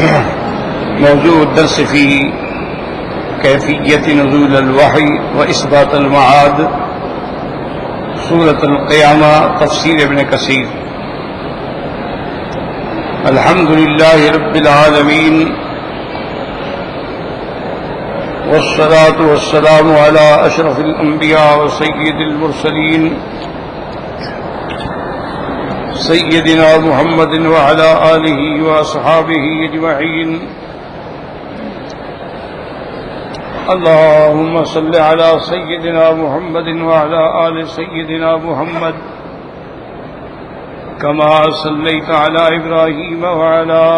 موضوع الدرس فيه كيفية نزول الوحي وإثبات المعاد، سورة القيامة، تفسير ابن كثير۔ الحمد لله رب العالمين، والصلاة والسلام على أشرف الأنبياء وسيد المرسلين سيدنا محمد وعلى آله وأصحابه أجمعين۔ اللهم صل على سيدنا محمد وعلى آل سيدنا محمد كما صليت على إبراهيم وعلى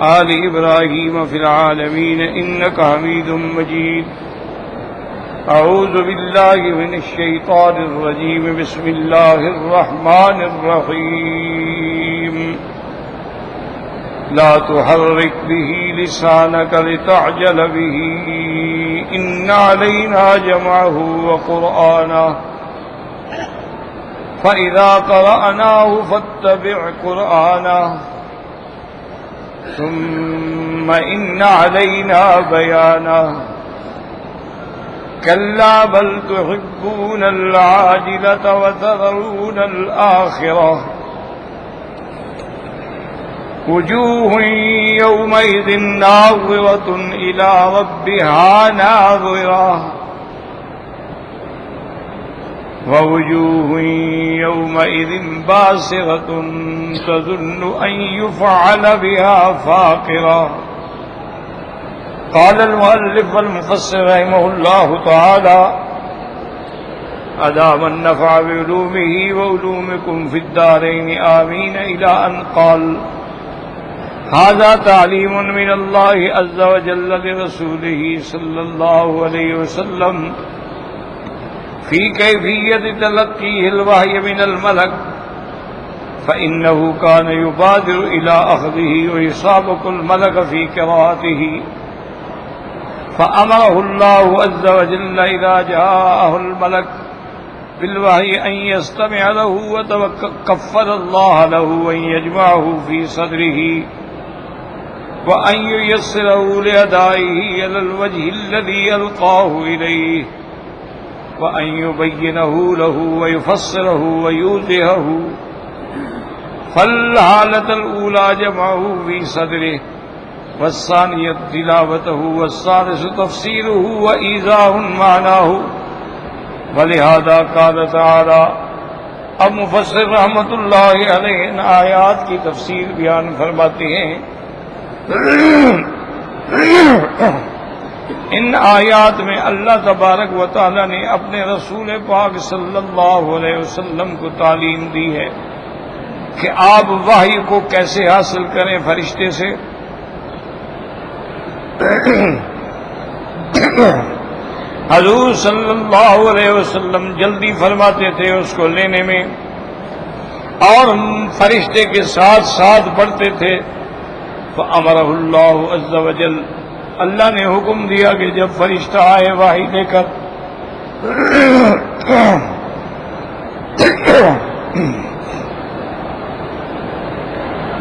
آل إبراهيم في العالمين إنك حميد مجيد۔ أعوذ بالله من الشيطان الرجيم، بسم الله الرحمن الرحيم۔ لا تحرك به لسانك لتعجل به، إن علينا جمعه وقرآنه، فإذا قرأناه فاتبع قرآنه، ثم إن علينا بيانه، كلا بل تحبون العاجلة وتذرون الآخرة، وجوه يومئذ ناظرة إلى ربها ناظرة، ووجوه يومئذ باسرة تظن أن يفعل بها فاقرة۔ قال المؤلف والمفسر رحمه الله تعالى: أدام النفع بعلومه وعلومكم في الدارين آمين، إلى أن قال: هذا تعليم من الله عز وجل لرسوله صلى الله عليه وسلم في كيفية تلقيه الوحي من الملك، فإنه كان يبادر إلى أخذه ويسابق الملك في قراءته، فأمره الله عز وجل إذا جاءه الملك بالوحي أن يستمع له، وتكفل الله له أن يجمعه في صدره، وأن ييسره لأدائه على الوجه الذي يلقاه إليه، وأن يبينه له ويفسره ويوضحه۔ فالحالة الأولى جمعه في صدره، والثانية تلاوته، والثالث تفسيره وإيضاح معناه۔ ولہذا قال تعالی، اب مفسر رحمت اللہ علیہ ان آیات کی تفسیر بیان فرماتے ہیں۔ ان آیات میں اللہ تبارک و تعالی نے اپنے رسول پاک صلی اللہ علیہ وسلم کو تعلیم دی ہے کہ آپ وحی کو کیسے حاصل کریں فرشتے سے۔ حضور صلی اللہ علیہ وسلم جلدی فرماتے تھے اس کو لینے میں، اور فرشتے کے ساتھ ساتھ پڑھتے تھے۔ فأمرہ اللہ عز وجل، اللہ نے حکم دیا کہ جب فرشتہ آئے وحی لے کر،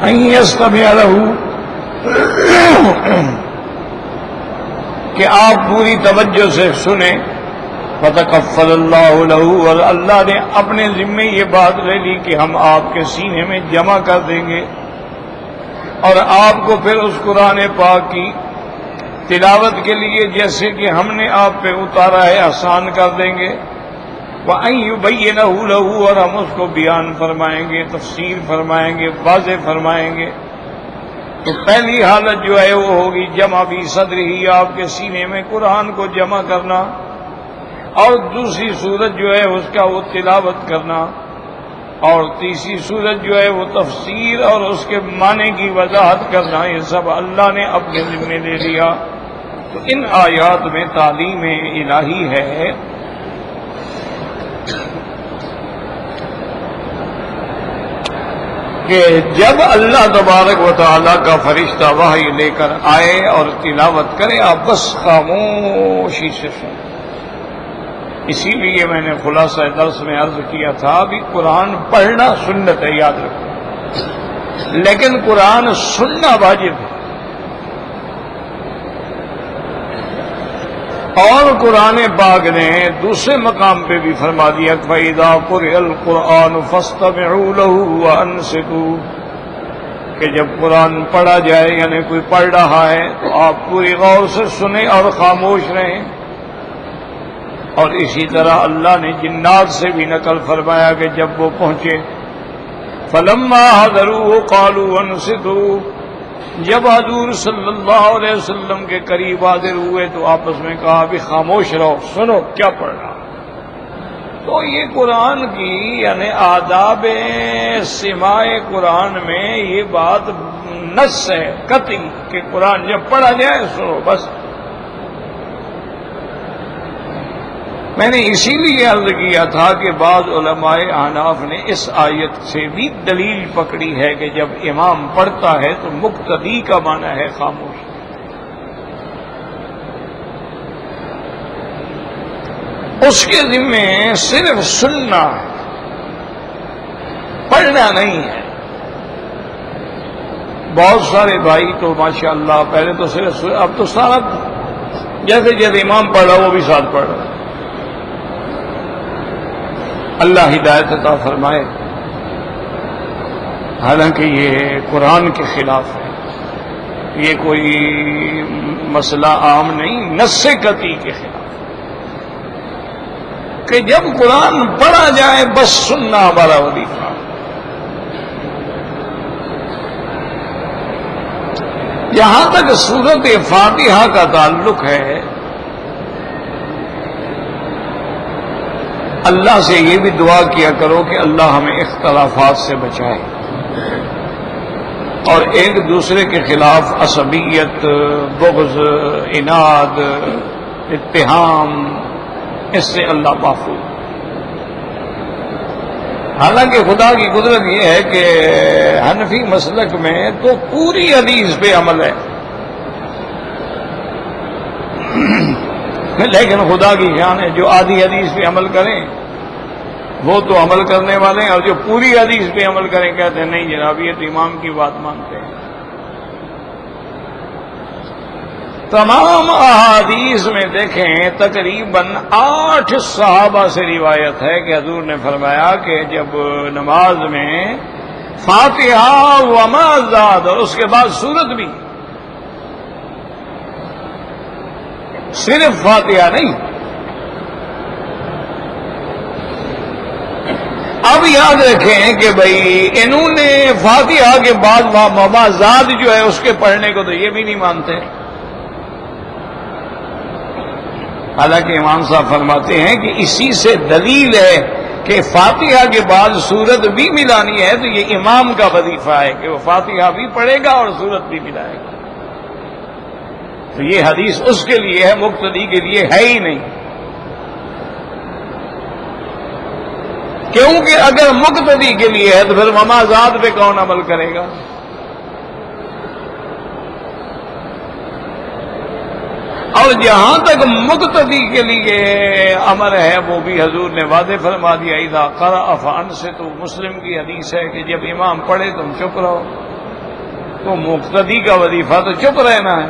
ان یستمع لہ، کہ آپ پوری توجہ سے سنیں۔ فتکفل اللہ لہ، اور اللہ نے اپنے ذمے یہ بات لے لی کہ ہم آپ کے سینے میں جمع کر دیں گے، اور آپ کو پھر اس قرآن پاک کی تلاوت کے لیے جیسے کہ ہم نے آپ پہ اتارا ہے آسان کر دیں گے۔ وَأَن يُبَيِّنَهُ لَهُ، اور ہم اس کو بیان فرمائیں گے، تفسیر فرمائیں گے، واضح فرمائیں گے۔ تو پہلی حالت جو ہے وہ ہوگی جمع فی صدرہ، آپ کے سینے میں قرآن کو جمع کرنا، اور دوسری صورت جو ہے اس کا وہ تلاوت کرنا، اور تیسری صورت جو ہے وہ تفسیر اور اس کے معنی کی وضاحت کرنا۔ یہ سب اللہ نے اپنے ذمہ لے لیا۔ تو ان آیات میں تعلیم الہی ہے کہ جب اللہ تبارک و تعالیٰ کا فرشتہ وحی لے کر آئے اور تلاوت کرے، آپ بس خاموشی سے سنیں۔ اسی لیے میں نے خلاصہ درس میں عرض کیا تھا بھی قرآن پڑھنا سنت ہے، یاد رکھو، لیکن قرآن سننا واجب ہے۔ اور قرآن پاک نے دوسرے مقام پہ بھی فرما دیا فَإِذَا قُرِئَ الْقُرْآنُ فَاسْتَمِعُوا لَهُ وَأَنصِتُوا، کہ جب قرآن پڑھا جائے یعنی کوئی پڑھ رہا ہے تو آپ پوری غور سے سنیں اور خاموش رہیں۔ اور اسی طرح اللہ نے جنات سے بھی نقل فرمایا کہ جب وہ پہنچے فَلَمَّا حَضَرُوهُ قَالُوا أَنصِتُوا، جب حضور صلی اللہ علیہ وسلم کے قریب حاضر ہوئے تو آپس میں کہا بھی خاموش رہو، سنو کیا پڑھ رہا۔ تو یہ قرآن کی یعنی آداب سماع قرآن میں یہ بات نص ہے قطعی کہ قرآن جب پڑھا جائے سنو بس۔ میں نے اسی لیے عرض کیا تھا کہ بعض علماء احناف نے اس آیت سے بھی دلیل پکڑی ہے کہ جب امام پڑھتا ہے تو مقتدی کا معنی ہے خاموش۔ اس کے ذمے صرف سننا ہے، پڑھنا نہیں ہے۔ بہت سارے بھائی تو ماشاءاللہ پہلے تو صرف اب تو سارا جیسے جیسے امام پڑھ رہا وہ بھی ساتھ پڑھ رہا۔ اللہ ہدایت عطا فرمائے۔ حالانکہ یہ قرآن کے خلاف ہے، یہ کوئی مسئلہ عام نہیں، نص قطعی کے خلاف کہ جب قرآن پڑھا جائے بس سننا ہمارا وظیفہ۔ جہاں تک سورت فاتحہ کا تعلق ہے، اللہ سے یہ بھی دعا کیا کرو کہ اللہ ہمیں اختلافات سے بچائے اور ایک دوسرے کے خلاف عصبیت، بغض، عناد، اتہام، اس سے اللہ محفوظ۔ حالانکہ خدا کی قدرت یہ ہے کہ حنفی مسلک میں تو پوری حدیث پہ عمل ہے، لیکن خدا کی شان ہے جو آدھی حدیث پہ عمل کریں وہ تو عمل کرنے والے ہیں، اور جو پوری حدیث پہ عمل کریں کہتے ہیں نہیں جناب یہ تو امام کی بات مانتے ہیں۔ تمام احادیث میں دیکھیں تقریباً 8 صحابہ سے روایت ہے کہ حضور نے فرمایا کہ جب نماز میں فاتحہ وما زاد اور اس کے بعد سورت بھی، صرف فاتحہ نہیں۔ اب یاد رکھیں کہ بھائی انہوں نے فاتحہ کے بعد وما زاد جو ہے اس کے پڑھنے کو تو یہ بھی نہیں مانتے، حالانکہ امام صاحب فرماتے ہیں کہ اسی سے دلیل ہے کہ فاتحہ کے بعد سورت بھی ملانی ہے تو یہ امام کا وظیفہ ہے کہ وہ فاتحہ بھی پڑھے گا اور سورت بھی ملائے گا۔ تو یہ حدیث اس کے لیے ہے، مقتدی کے لیے ہے ہی نہیں، کیونکہ اگر مقتدی کے لیے ہے تو پھر وما زاد پہ کون عمل کرے گا؟ اور جہاں تک مقتدی کے لیے امر ہے وہ بھی حضور نے واضح فرما دیا اذا قرأ فانصتوا، مسلم کی حدیث ہے کہ جب امام پڑھے تم چپ رہو، تو مقتدی کا وظیفہ تو چپ رہنا ہے۔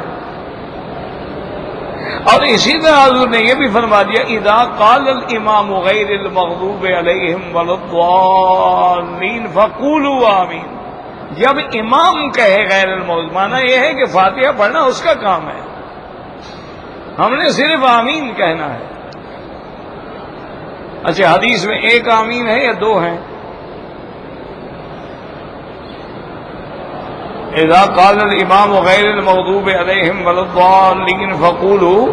اور اسی طرح حضور نے یہ بھی فرما دیا اذا قال الامام غیر المغضوب علیہم ولا الضالین فقولوا آمین، جب امام کہے غیر المغضوب، معنی یہ ہے کہ فاتحہ پڑھنا اس کا کام ہے، ہم نے صرف آمین کہنا ہے۔ اچھا حدیث میں ایک آمین ہے یا دو ہیں؟ اذا قال الامام غیر المغضوب علیہم ولا الضالین فقولوا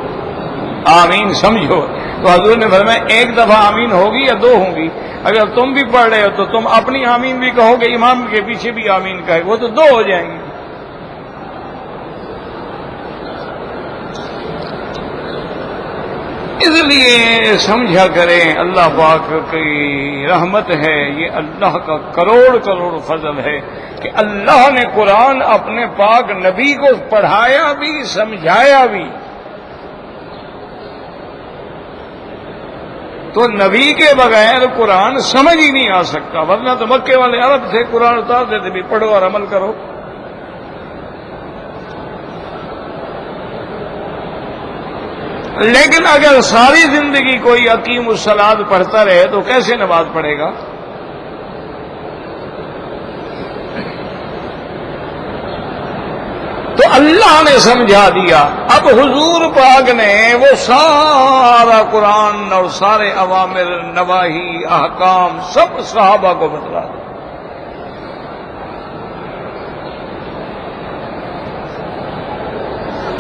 آمین، سمجھو تو حضور نے فرمایا ایک دفعہ آمین ہوگی یا دو ہوں گی؟ اگر تم بھی پڑھ رہے ہو تو تم اپنی آمین بھی کہو گے، امام کے پیچھے بھی آمین کہے، وہ تو دو ہو جائیں گی۔ اس لیے سمجھا کریں اللہ پاک کی رحمت ہے، یہ اللہ کا کروڑ کروڑ فضل ہے کہ اللہ نے قرآن اپنے پاک نبی کو پڑھایا بھی سمجھایا بھی۔ تو نبی کے بغیر قرآن سمجھ ہی نہیں آ سکتا، ورنہ تو مکے والے عرب تھے قرآن اتار دیتے بھی پڑھو اور عمل کرو۔ لیکن اگر ساری زندگی کوئی اقیم الصلاۃ پڑھتا رہے تو کیسے نماز پڑھے گا؟ تو اللہ نے سمجھا دیا. اب حضور پاک نے وہ سارا قرآن اور سارے اوامر نواہی احکام سب صحابہ کو بتلا دیا.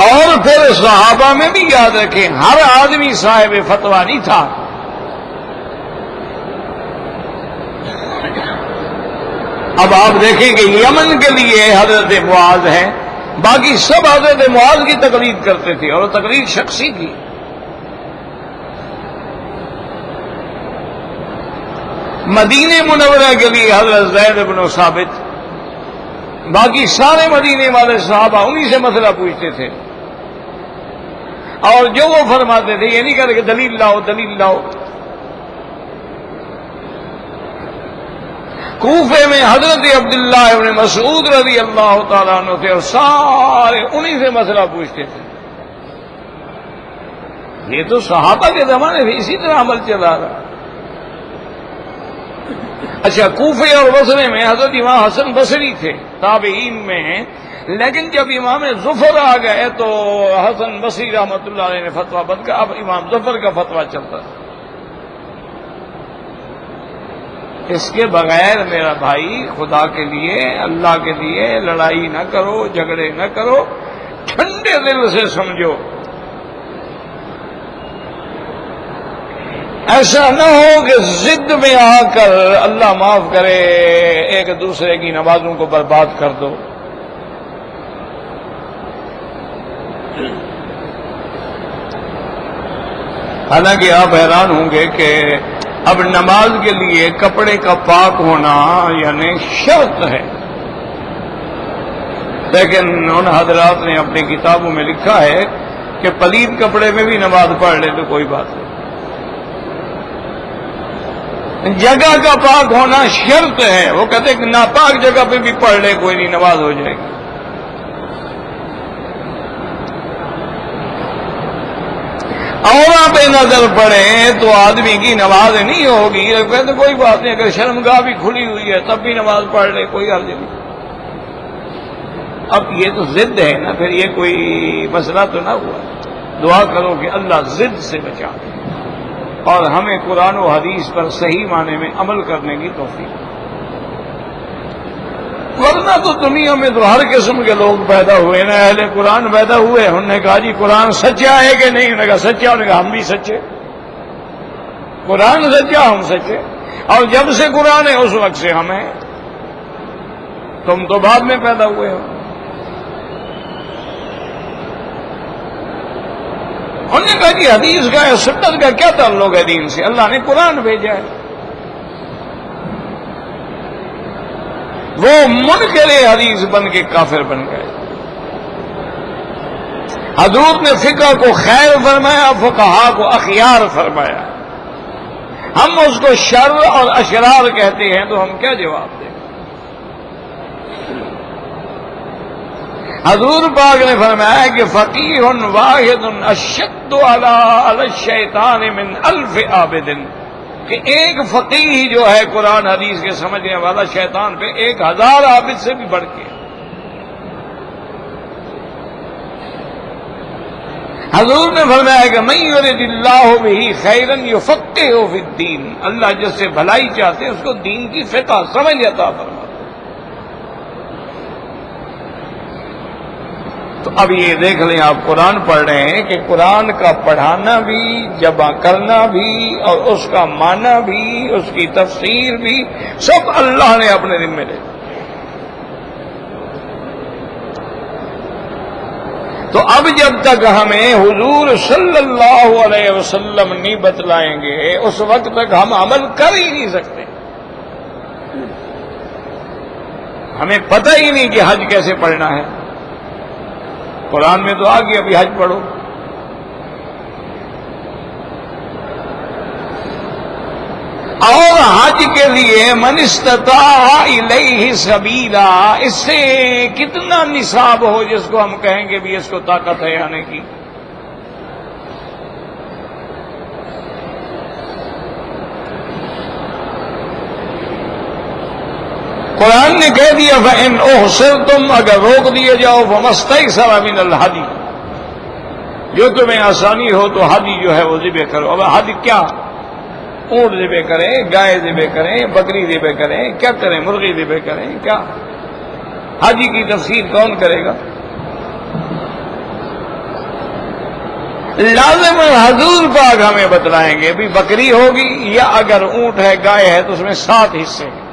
اور پھر صحابہ میں بھی یاد رکھیں ہر آدمی صاحب فتویٰ نہیں تھا. اب آپ دیکھیں کہ یمن کے لیے حضرت معاذ ہیں، باقی سب حضرت معاذ کی تقلید کرتے تھے اور وہ تقلید شخصی تھی. مدینہ منورہ کے لیے حضرت زید بن ثابت، باقی سارے مدینے والے صحابہ انہی سے مسئلہ پوچھتے تھے، اور جو وہ فرماتے تھے یہ نہیں کہتے کہ دلیل لاؤ دلیل لاؤ. کوفے میں حضرت عبداللہ ابن مسعود رضی اللہ تعالیٰ عنہ تھے اور سارے انہی سے مسئلہ پوچھتے تھے. یہ تو صحابہ کے زمانے میں اسی طرح عمل چلا رہا. اچھا، کوفے اور بصرے میں حضرت امام حسن بصری تھے تابعین میں، لیکن جب امام ظفر آ گئے تو حسن بصری رحمۃ اللہ علیہ نے فتویٰ بدل کر اب امام ظفر کا فتویٰ چلتا تھا. اس کے بغیر میرا بھائی خدا کے لیے اللہ کے لیے لڑائی نہ کرو، جھگڑے نہ کرو، ٹھنڈے دل سے سمجھو. ایسا نہ ہو کہ ضد میں آ کر اللہ معاف کرے ایک دوسرے کی نمازوں کو برباد کر دو. حالانکہ آپ حیران ہوں گے کہ اب نماز کے لیے کپڑے کا پاک ہونا یعنی شرط ہے، لیکن ان حضرات نے اپنی کتابوں میں لکھا ہے کہ پلید کپڑے میں بھی نماز پڑھ لے تو کوئی بات نہیں. جگہ کا پاک ہونا شرط ہے. وہ کہتے ہیں کہ ناپاک جگہ پہ بھی پڑھ لے کوئی نہیں، نماز ہو جائے گی. عورت پہ نظر پڑے تو آدمی کی نماز نہیں ہوگی. کہتے کوئی بات نہیں، اگر شرمگاہ بھی کھلی ہوئی ہے تب بھی نماز پڑھ لے، کوئی حرج نہیں. اب یہ تو ضد ہے نا، پھر یہ کوئی مسئلہ تو نہ ہوا. دعا کرو کہ اللہ ضد سے بچا دے اور ہمیں قرآن و حدیث پر صحیح معنی میں عمل کرنے کی توفیق. ورنہ تو دنیا میں تو ہر قسم کے لوگ پیدا ہوئے نا. اہل قرآن پیدا ہوئے، انہوں نے کہا جی قرآن سچا ہے کہ نہیں؟ انہوں نے کہا سچا. انہوں نے کہا ہم بھی سچے. قرآن سچا، ہم سچے. اور جب سے قرآن ہے اس وقت سے ہم ہیں، تم تو بعد میں پیدا ہوئے ہو. انہوں نے کہا جی حدیث کا یا سنت کا کیا تعلق ہے دین سے؟ اللہ نے قرآن بھیجا ہے. وہ منکر حدیث بن کے کافر بن گئے. حضور نے فقہ کو خیر فرمایا، فقہا کو اخیار فرمایا. ہم اس کو شر اور اشرار کہتے ہیں تو ہم کیا جواب دیں؟ حضور پاک نے فرمایا کہ فقیہ واحد اشد علی الشیطان من الف عابد، کہ ایک فقیہ جو ہے قرآن حدیث کے سمجھنے والا شیطان پہ 1000 عابد سے بھی بڑھ کے. حضور نے فرمایا کہ من یرد اللہ بہ خیرا یفقہہ فی الدین، اللہ جس سے بھلائی چاہتے ہیں اس کو دین کی فقہ سمجھ عطا فرماتا. تو اب یہ دیکھ لیں، آپ قرآن پڑھ رہے ہیں کہ قرآن کا پڑھانا بھی، جمع کرنا بھی، اور اس کا معنی بھی، اس کی تفسیر بھی سب اللہ نے اپنے ذمہ لے. تو اب جب تک ہمیں حضور صلی اللہ علیہ وسلم نہیں بتلائیں گے اس وقت تک ہم عمل کر ہی نہیں سکتے. ہمیں پتہ ہی نہیں کہ حج کیسے پڑھنا ہے. قرآن میں تو آ گیا ابھی حج پڑھو. اور حج کے لیے من استطاع الیہ سبیلا، اس سے کتنا نصاب ہو جس کو ہم کہیں گے بھی اس کو طاقت ہے آنے کی. قرآن نے کہہ دیا فَإِنْ أُحْصِرْتُمْ، اگر روک دیے جاؤ فَمَسْتَيْسَرَ مِنَ الْهَدْيِ، جو تمہیں آسانی ہو تو ہدی جو ہے وہ ذبح کرو۔ اب ہدی کیا؟ اونٹ ذبح کریں، گائے ذبح کریں، بکری ذبح کریں، کیا کریں؟ مرغی ذبح کریں، کیا؟ حاجی کی تفسیر کون کرے گا؟ لازم حضور پاک ہمیں بتلائیں گے بھی بکری ہوگی یا اگر اونٹ ہے گائے ہے تو اس میں 7 حصے ہیں۔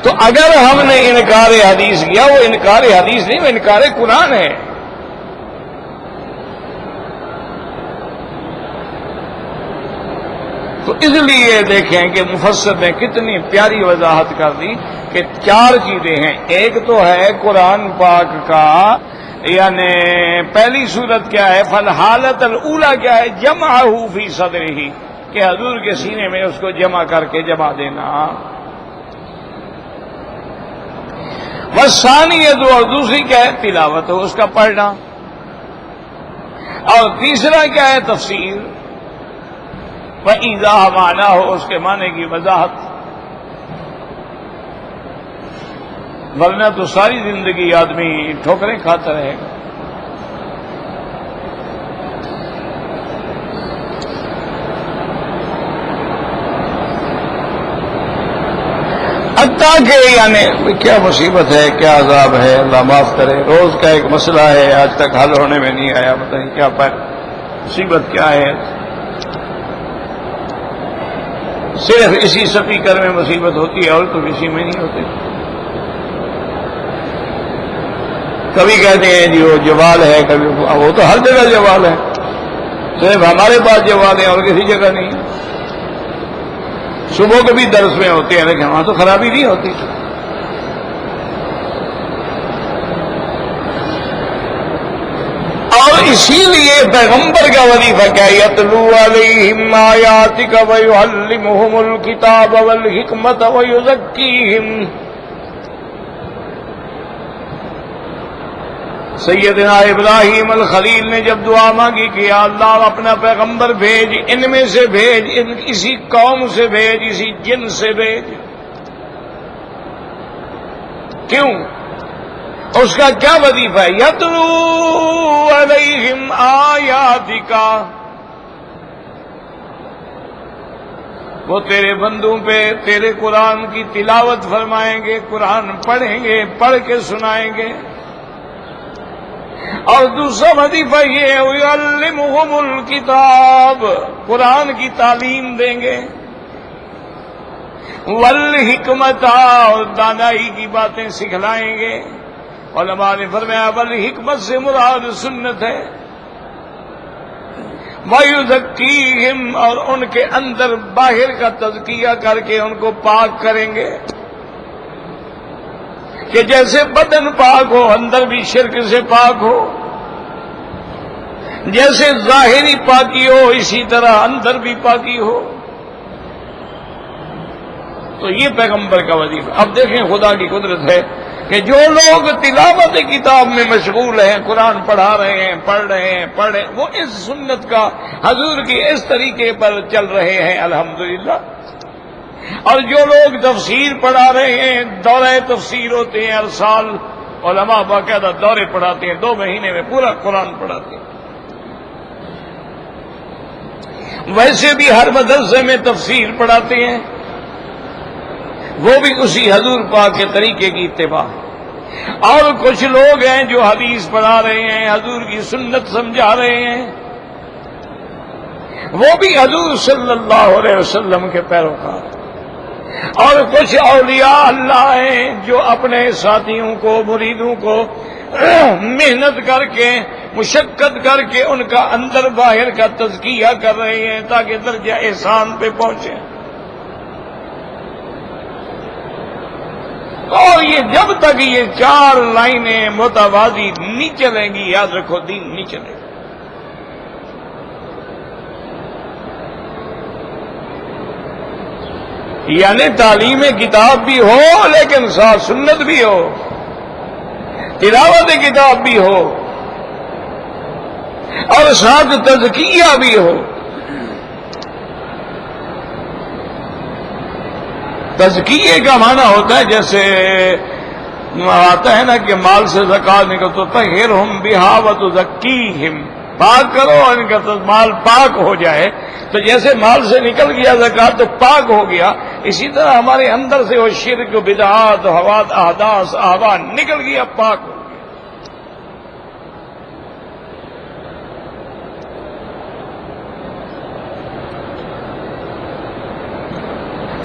تو اگر ہم نے انکار حدیث کیا، وہ انکار حدیث نہیں، وہ انکار قرآن ہے۔ تو اس لیے دیکھیں کہ مفسر نے کتنی پیاری وضاحت کر دی کہ 4 چیزیں ہیں۔ ایک تو ہے قرآن پاک کا، یعنی پہلی صورت کیا ہے؟ فالحالت الاولی کیا ہے؟ جمعہ فی صدرہ، کہ حضور کے سینے میں اس کو جمع کر کے جمع دینا۔ والثانیۃ، اور دوسری کیا ہے؟ تلاوت ہو، اس کا پڑھنا۔ اور تیسرا کیا ہے؟ تفسیر، وَإِذَا معنی ہو، اس کے معنی کی وضاحت۔ ورنہ تو ساری زندگی آدمی ٹھوکریں کھاتا رہے گا۔ حتیٰ کہ یعنی کیا مصیبت ہے، کیا عذاب ہے، اللہ معاف کرے۔ روز کا ایک مسئلہ ہے، آج تک حل ہونے میں نہیں آیا، بتائیں کیا مصیبت کیا ہے؟ صرف اسی سپیکر میں مصیبت ہوتی ہے اور تو کسی میں نہیں ہوتی۔ کبھی کہتے ہیں جی وہ جوال ہے، کبھی وہ تو ہر جگہ جوال ہے، صرف ہمارے پاس جوال ہے اور کسی جگہ نہیں ہے۔ صبح کے بھی درس میں ہوتے ہیں لیکن وہاں تو خرابی نہیں ہوتی۔ اور اسی لیے پیغمبر کا وظیفہ کیا؟ یتلو علیہم آیاتک ویعلمہم الکتاب والحکمت ویزکیہم۔ سیدنا ابراہیم الخلیل نے جب دعا مانگی کہ یا اللہ اپنا پیغمبر بھیج، ان میں سے بھیج، اسی قوم سے بھیج، اسی جن سے بھیج۔ کیوں؟ اس کا کیا وظیفہ ہے؟ یتلو علیہم آیاتک، وہ تیرے بندوں پہ تیرے قرآن کی تلاوت فرمائیں گے، قرآن پڑھیں گے، پڑھ کے سنائیں گے۔ اور دوسرا وظیفہ یہ ہے وَيُعَلِّمُهُمُ الْكِتَابَ، قرآن کی تعلیم دیں گے، وَالْحِكْمَةَ، اور دانائی کی باتیں سکھلائیں گے۔ علماء نے فرمایا والحکمت سے مراد سنت ہے۔ وَيُزَكِّيهِمْ، اور ان کے اندر باہر کا تزکیہ کر کے ان کو پاک کریں گے، کہ جیسے بدن پاک ہو اندر بھی شرک سے پاک ہو، جیسے ظاہری پاکی ہو اسی طرح اندر بھی پاکی ہو۔ تو یہ پیغمبر کا وظیفہ۔ اب دیکھیں خدا کی قدرت ہے کہ جو لوگ تلاوت کتاب میں مشغول ہیں، قرآن پڑھا رہے ہیں، پڑھ رہے ہیں، وہ اس سنت کا حضور کی اس طریقے پر چل رہے ہیں الحمدللہ۔ اور جو لوگ تفسیر پڑھا رہے ہیں، دورہ تفسیر ہوتے ہیں ہر سال، علماء باقاعدہ دورے پڑھاتے ہیں، 2 مہینے میں پورا قرآن پڑھاتے ہیں۔ ویسے بھی ہر مدرسے میں تفسیر پڑھاتے ہیں، وہ بھی اسی حضور پاک کے طریقے کی اتباع۔ اور کچھ لوگ ہیں جو حدیث پڑھا رہے ہیں، حضور کی سنت سمجھا رہے ہیں، وہ بھی حضور صلی اللہ علیہ وسلم کے پیروکار۔ اور کچھ اولیاء اللہ ہیں جو اپنے ساتھیوں کو، مریدوں کو محنت کر کے، مشقت کر کے ان کا اندر باہر کا تزکیہ کر رہے ہیں تاکہ درجہ احسان پہ پہنچے۔ اور یہ جب تک یہ 4 لائنیں متوازی نہیں چلیں گی، یاد رکھو دین نہیں چلے گا۔ یعنی تعلیم کتاب بھی ہو لیکن ساتھ سنت بھی ہو، تلاوت کتاب بھی ہو اور ساتھ تزکیہ بھی ہو۔ تزکیے کا معنی ہوتا ہے جیسے آتا ہے نا کہ مال سے زکات نکل تو طہرہم بہا وتزکیہم، پاک کرو اور ان کا مال پاک ہو جائے. تو جیسے مال سے نکل گیا زکات تو پاک ہو گیا، اسی طرح ہمارے اندر سے وہ شرک بدعات حوات احداث احوا نکل گیا، پاک ہو گیا.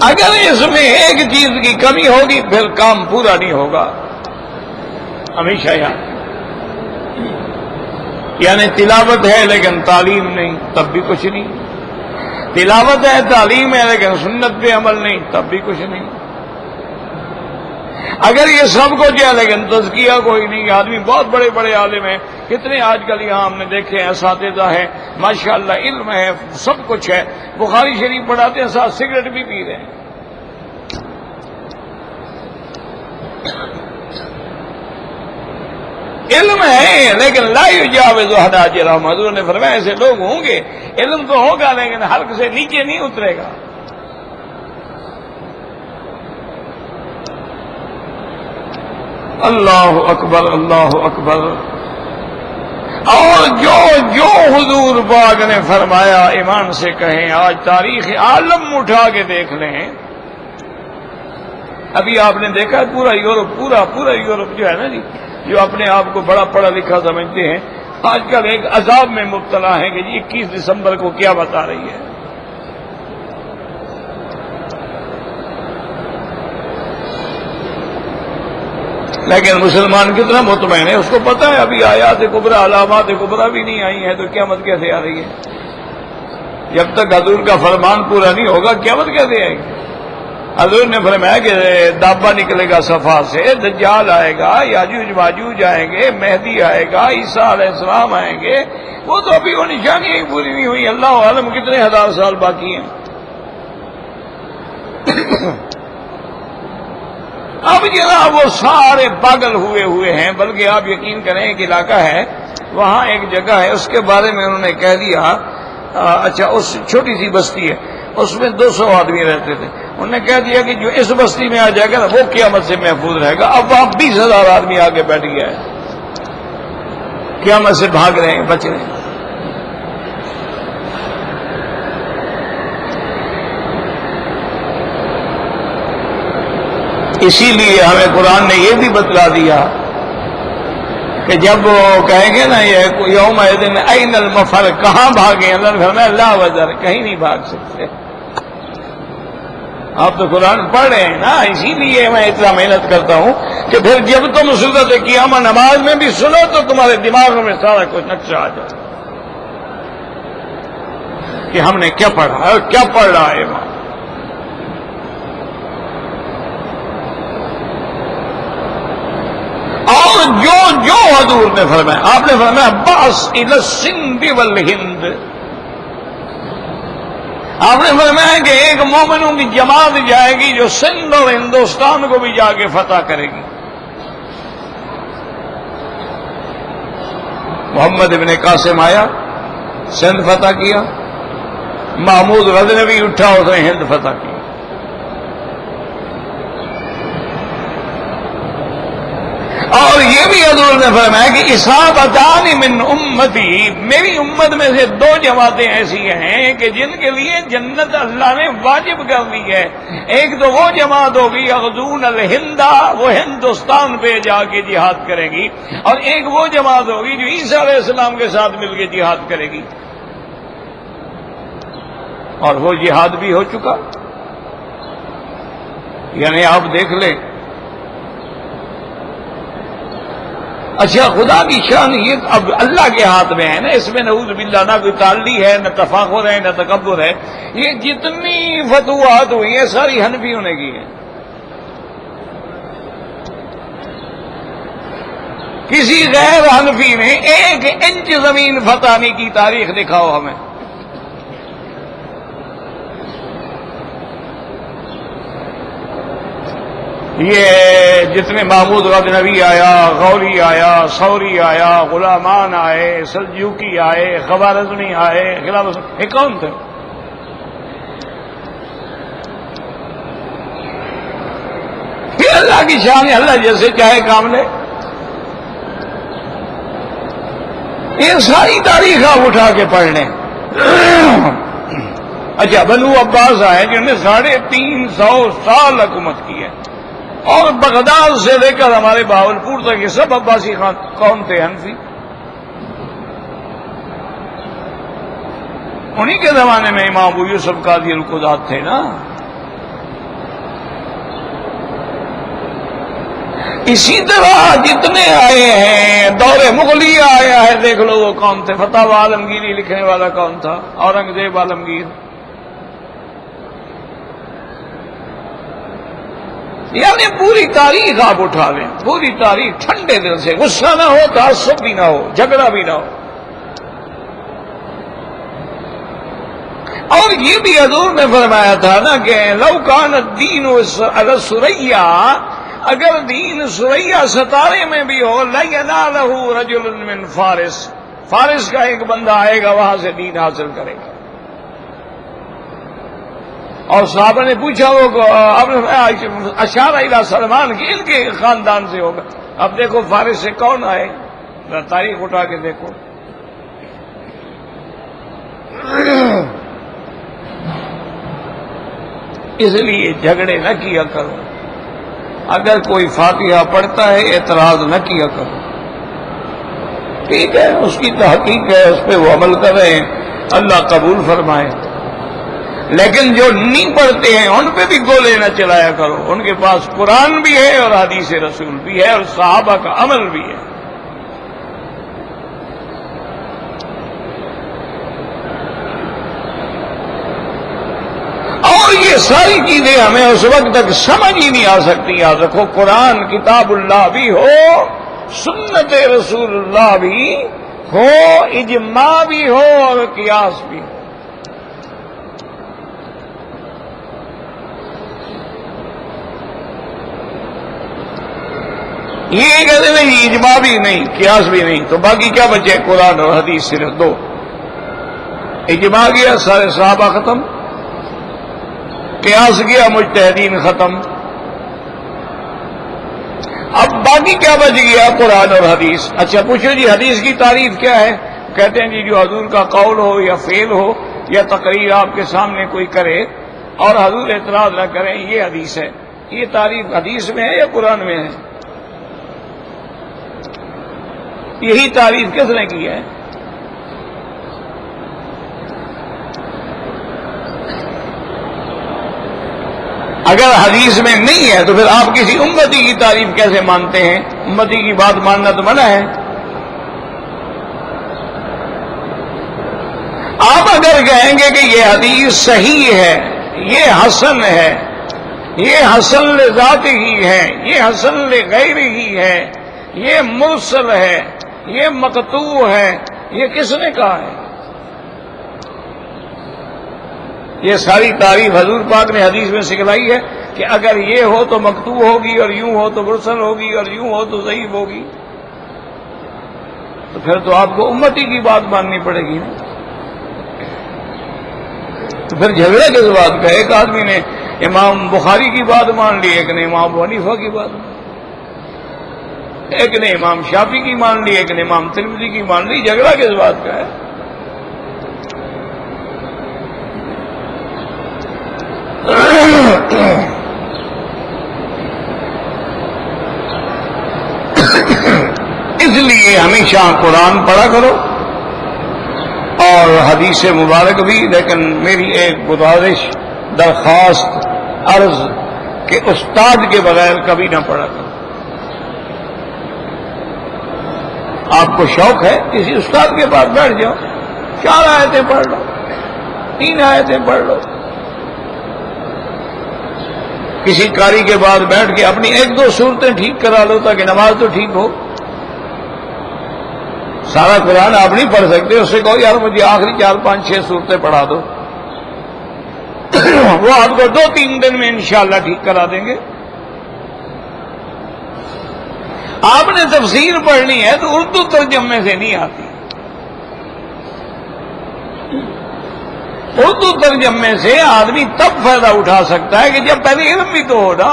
اگر اس میں ایک چیز کی کمی ہوگی پھر کام پورا نہیں ہوگا. ہمیشہ یعنی تلاوت ہے لیکن تعلیم نہیں تب بھی کچھ نہیں، تلاوت ہے تعلیم ہے لیکن سنت پہ عمل نہیں تب بھی کچھ نہیں. اگر یہ سب کچھ ہے لیکن تزکیہ کوئی نہیں، آدمی بہت بڑے بڑے عالم ہیں، کتنے آج کل یہاں ہم نے دیکھے ہیں اساتذہ ہیں ماشاءاللہ، علم ہے سب کچھ ہے، بخاری شریف پڑھاتے ہیں ساتھ سگریٹ بھی پی رہے ہیں. علم ہے لیکن لا یجاوز حناجرہم، حضور نے فرمایا ایسے لوگ ہوں گے، علم تو ہوگا لیکن حلق سے نیچے نہیں اترے گا. اللہ اکبر اللہ اکبر. اور جو حضور پاک نے فرمایا ایمان سے کہیں، آج تاریخ عالم اٹھا کے دیکھ لیں. ابھی آپ نے دیکھا پورا یورپ جو ہے نا جی، جو اپنے آپ کو بڑا پڑھا لکھا سمجھتے ہیں، آج کل ایک عذاب میں مبتلا ہے کہ جی 21 دسمبر کو کیا بتا رہی ہے. لیکن مسلمان کتنا مطمئن ہے، اس کو پتا ہے ابھی آیات کبریٰ علامات کبریٰ بھی نہیں آئی ہیں تو قیامت کیسے آ رہی ہے. جب تک حضور کا فرمان پورا نہیں ہوگا قیامت کیسے آئے گی. حضور نے فرمایا کہ دابہ نکلے گا صفا سے، دجال آئے گا، یاجوج ماجوج آئیں گے، مہدی آئے گا، عیسیٰ علیہ السلام آئیں گے. وہ تو ابھی وہ نشانیاں ہی پوری نہیں ہوئی، اللہ عالم کتنے ہزار سال باقی ہیں. اب جناب وہ سارے پاگل ہوئے ہیں، بلکہ آپ یقین کریں ایک علاقہ ہے وہاں ایک جگہ ہے اس کے بارے میں انہوں نے کہہ دیا، اچھا اس چھوٹی سی بستی ہے اس میں 200 آدمی رہتے تھے، انہوں نے کہہ دیا کہ جو اس بستی میں آ جائے گا نا وہ قیامت سے محفوظ رہے گا. اب وہاں 20,000 آدمی آگے بیٹھ گیا ہے، قیامت سے بھاگ رہے ہیں، بچ رہے ہیں. اسی لیے ہمیں قرآن نے یہ بھی بتلا دیا کہ جب وہ کہیں گے نا یہ یوم دن این المفر، کہاں بھاگیں، اللہ نے فرمایا لا وزر، کہیں نہیں بھاگ سکتے. آپ تو قرآن پڑھ رہے ہیں نا، اسی لیے میں اتنا محنت کرتا ہوں کہ پھر جب تم صورت قیامہ نماز میں بھی سنو تو تمہارے دماغ میں سارا کچھ نقشہ آ جائے کہ ہم نے کیا پڑھا ہے اور کیا پڑھ رہا ہے. اور جو حضور نے فرمایا، آپ نے فرمایا باس الی السند والہند، آپ نے فرمایا کہ ایک مومنوں کی جماعت جائے گی جو سندھ اور ہندوستان کو بھی جا کے فتح کرے گی. محمد ابن قاسم آیا، سندھ فتح کیا. محمود غزنوی اٹھا، اس نے ہند فتح کی. اور یہ بھی حضور نے فرمایا کہ اصابتان من امتی، میری امت میں سے 2 جماعتیں ایسی ہیں کہ جن کے لیے جنت اللہ نے واجب کر دی ہے. ایک تو وہ جماعت ہوگی یغزون الہند، وہ ہندوستان پہ جا کے جہاد کرے گی، اور ایک وہ جماعت ہوگی جو عیسیٰ علیہ السلام کے ساتھ مل کے جہاد کرے گی. اور وہ جہاد بھی ہو چکا. یعنی آپ دیکھ لیں. اچھا خدا کی شان یہ اب اللہ کے ہاتھ میں ہے نا، اس میں نعوذ باللہ نہ کوئی تعلی ہے، نہ تفاخر ہے، نہ تکبر ہے. یہ جتنی فتوحات ہوئی ہیں ساری حنفیوں نے کی ہیں. کسی غیر حنفی نے 1 انچ زمین فتح نہیں کی. تاریخ دکھاؤ ہمیں. یہ جتنے محمود غزنوی آیا، غوری آیا، ثوری آیا، غلامان آئے، سلجوقی آئے، خوارزمی آئے، یہ کون تھے؟ اللہ کی شان ہے، اللہ جیسے چاہے کام لے. یہ ساری تاریخ آپ اٹھا کے پڑھ لیں. اچھا، بنو عباس آئے جنہوں نے 350 سال حکومت کی ہے، اور بغداد سے لے کر ہمارے بہاولپور تک یہ سب عباسی قوم تھے، حنفی. انہی کے زمانے میں امام ابو یوسف قاضی القضات تھے نا. اسی طرح جتنے آئے ہیں، دور مغلیہ آیا ہے، دیکھ لو وہ کون تھے. فتح عالمگیری لکھنے والا کون تھا؟ اورنگزیب عالمگیر. یعنی پوری تاریخ آپ اٹھا لیں، پوری تاریخ ٹھنڈے دل سے، غصہ نہ ہو، تعصب بھی نہ ہو، جھگڑا بھی نہ ہو. اور یہ بھی حضور نے فرمایا تھا نا کہ لو کان الدین علی ثریا، اگر دین ثریا ستارے میں بھی ہو، لینالہ رجل من فارس، فارس کا ایک بندہ آئے گا وہاں سے دین حاصل کرے گا. اور صحابہ نے پوچھا وہ اشارہ الی سلمان کی ان کے خاندان سے ہوگا. اب دیکھو فارس سے کون آئے، تاریخ اٹھا کے دیکھو. اس لیے جھگڑے نہ کیا کرو. اگر کوئی فاتحہ پڑھتا ہے اعتراض نہ کیا کرو. ٹھیک ہے، اس کی تحقیق ہے، اس پہ وہ عمل کر رہے ہیں، اللہ قبول فرمائے. لیکن جو نہیں پڑھتے ہیں ان پہ بھی گولے نہ چلایا کرو. ان کے پاس قرآن بھی ہے اور حدیث رسول بھی ہے اور صحابہ کا عمل بھی ہے. اور یہ ساری چیزیں ہمیں اس وقت تک سمجھ ہی نہیں آ سکتی. یاد رکھو، قرآن کتاب اللہ بھی ہو، سنت رسول اللہ بھی ہو، اجماع بھی ہو اور قیاس بھی ہو. یہ کہتے نہیں اجماع بھی نہیں، قیاس بھی نہیں، تو باقی کیا بچے؟ قرآن اور حدیث صرف دو. اجماع گیا سارے صحابہ ختم، قیاس گیا مجتہدین ختم. اب باقی کیا بچ گیا؟ قرآن اور حدیث. اچھا پوچھو جی حدیث کی تعریف کیا ہے؟ کہتے ہیں جی جو حضور کا قول ہو یا فعل ہو یا تقریر آپ کے سامنے کوئی کرے اور حضور اعتراض نہ کریں، یہ حدیث ہے. یہ تعریف حدیث میں ہے یا قرآن میں ہے؟ یہی تعریف کس نے کی ہے؟ اگر حدیث میں نہیں ہے تو پھر آپ کسی امتی کی تعریف کیسے مانتے ہیں؟ امتی کی بات ماننا تو منع ہے. آپ اگر کہیں گے کہ یہ حدیث صحیح ہے، یہ حسن ہے، یہ حسن لذات ہی ہے، یہ حسن لغیر ہی ہے، یہ مرسل ہے، یہ مقطوع ہے، یہ کس نے کہا ہے؟ یہ ساری تعریف حضور پاک نے حدیث میں سکھلائی ہے کہ اگر یہ ہو تو مقطوع ہوگی، اور یوں ہو تو مرسل ہوگی، اور یوں ہو تو ضعیف ہوگی. تو پھر تو آپ کو امتی کی بات ماننی پڑے گی نا. تو پھر جھگڑے کس بات کا؟ ایک آدمی نے امام بخاری کی بات مان لی، ایک نے امام ابو حنیفہ کی بات مان لی، ایک نے امام شافعی کی مان لی، ایک نے امام ترمذی کی مان لی. جھگڑا کس بات کا ہے؟ اس لیے ہمیشہ قرآن پڑھا کرو اور حدیث مبارک بھی. لیکن میری ایک گزارش، درخواست، عرض کہ استاد کے بغیر کبھی نہ پڑھا کرو. آپ کو شوق ہے کسی استاد کے پاس بیٹھ جاؤ، 4 آیتیں پڑھ لو، 3 آیتیں پڑھ لو. کسی قاری کے بعد بیٹھ کے اپنی 1-2 صورتیں ٹھیک کرا لو تاکہ نماز تو ٹھیک ہو. سارا قرآن آپ نہیں پڑھ سکتے، اس سے کہو یار مجھے آخری 4-5-6 صورتیں پڑھا دو. وہ آپ کو 2-3 دن میں انشاءاللہ ٹھیک کرا دیں گے. آپ نے تفسیر پڑھنی ہے تو اردو ترجمے سے نہیں آتی. اردو ترجمے سے آدمی تب فائدہ اٹھا سکتا ہے کہ جب پہلے علم بھی تو ہو نا.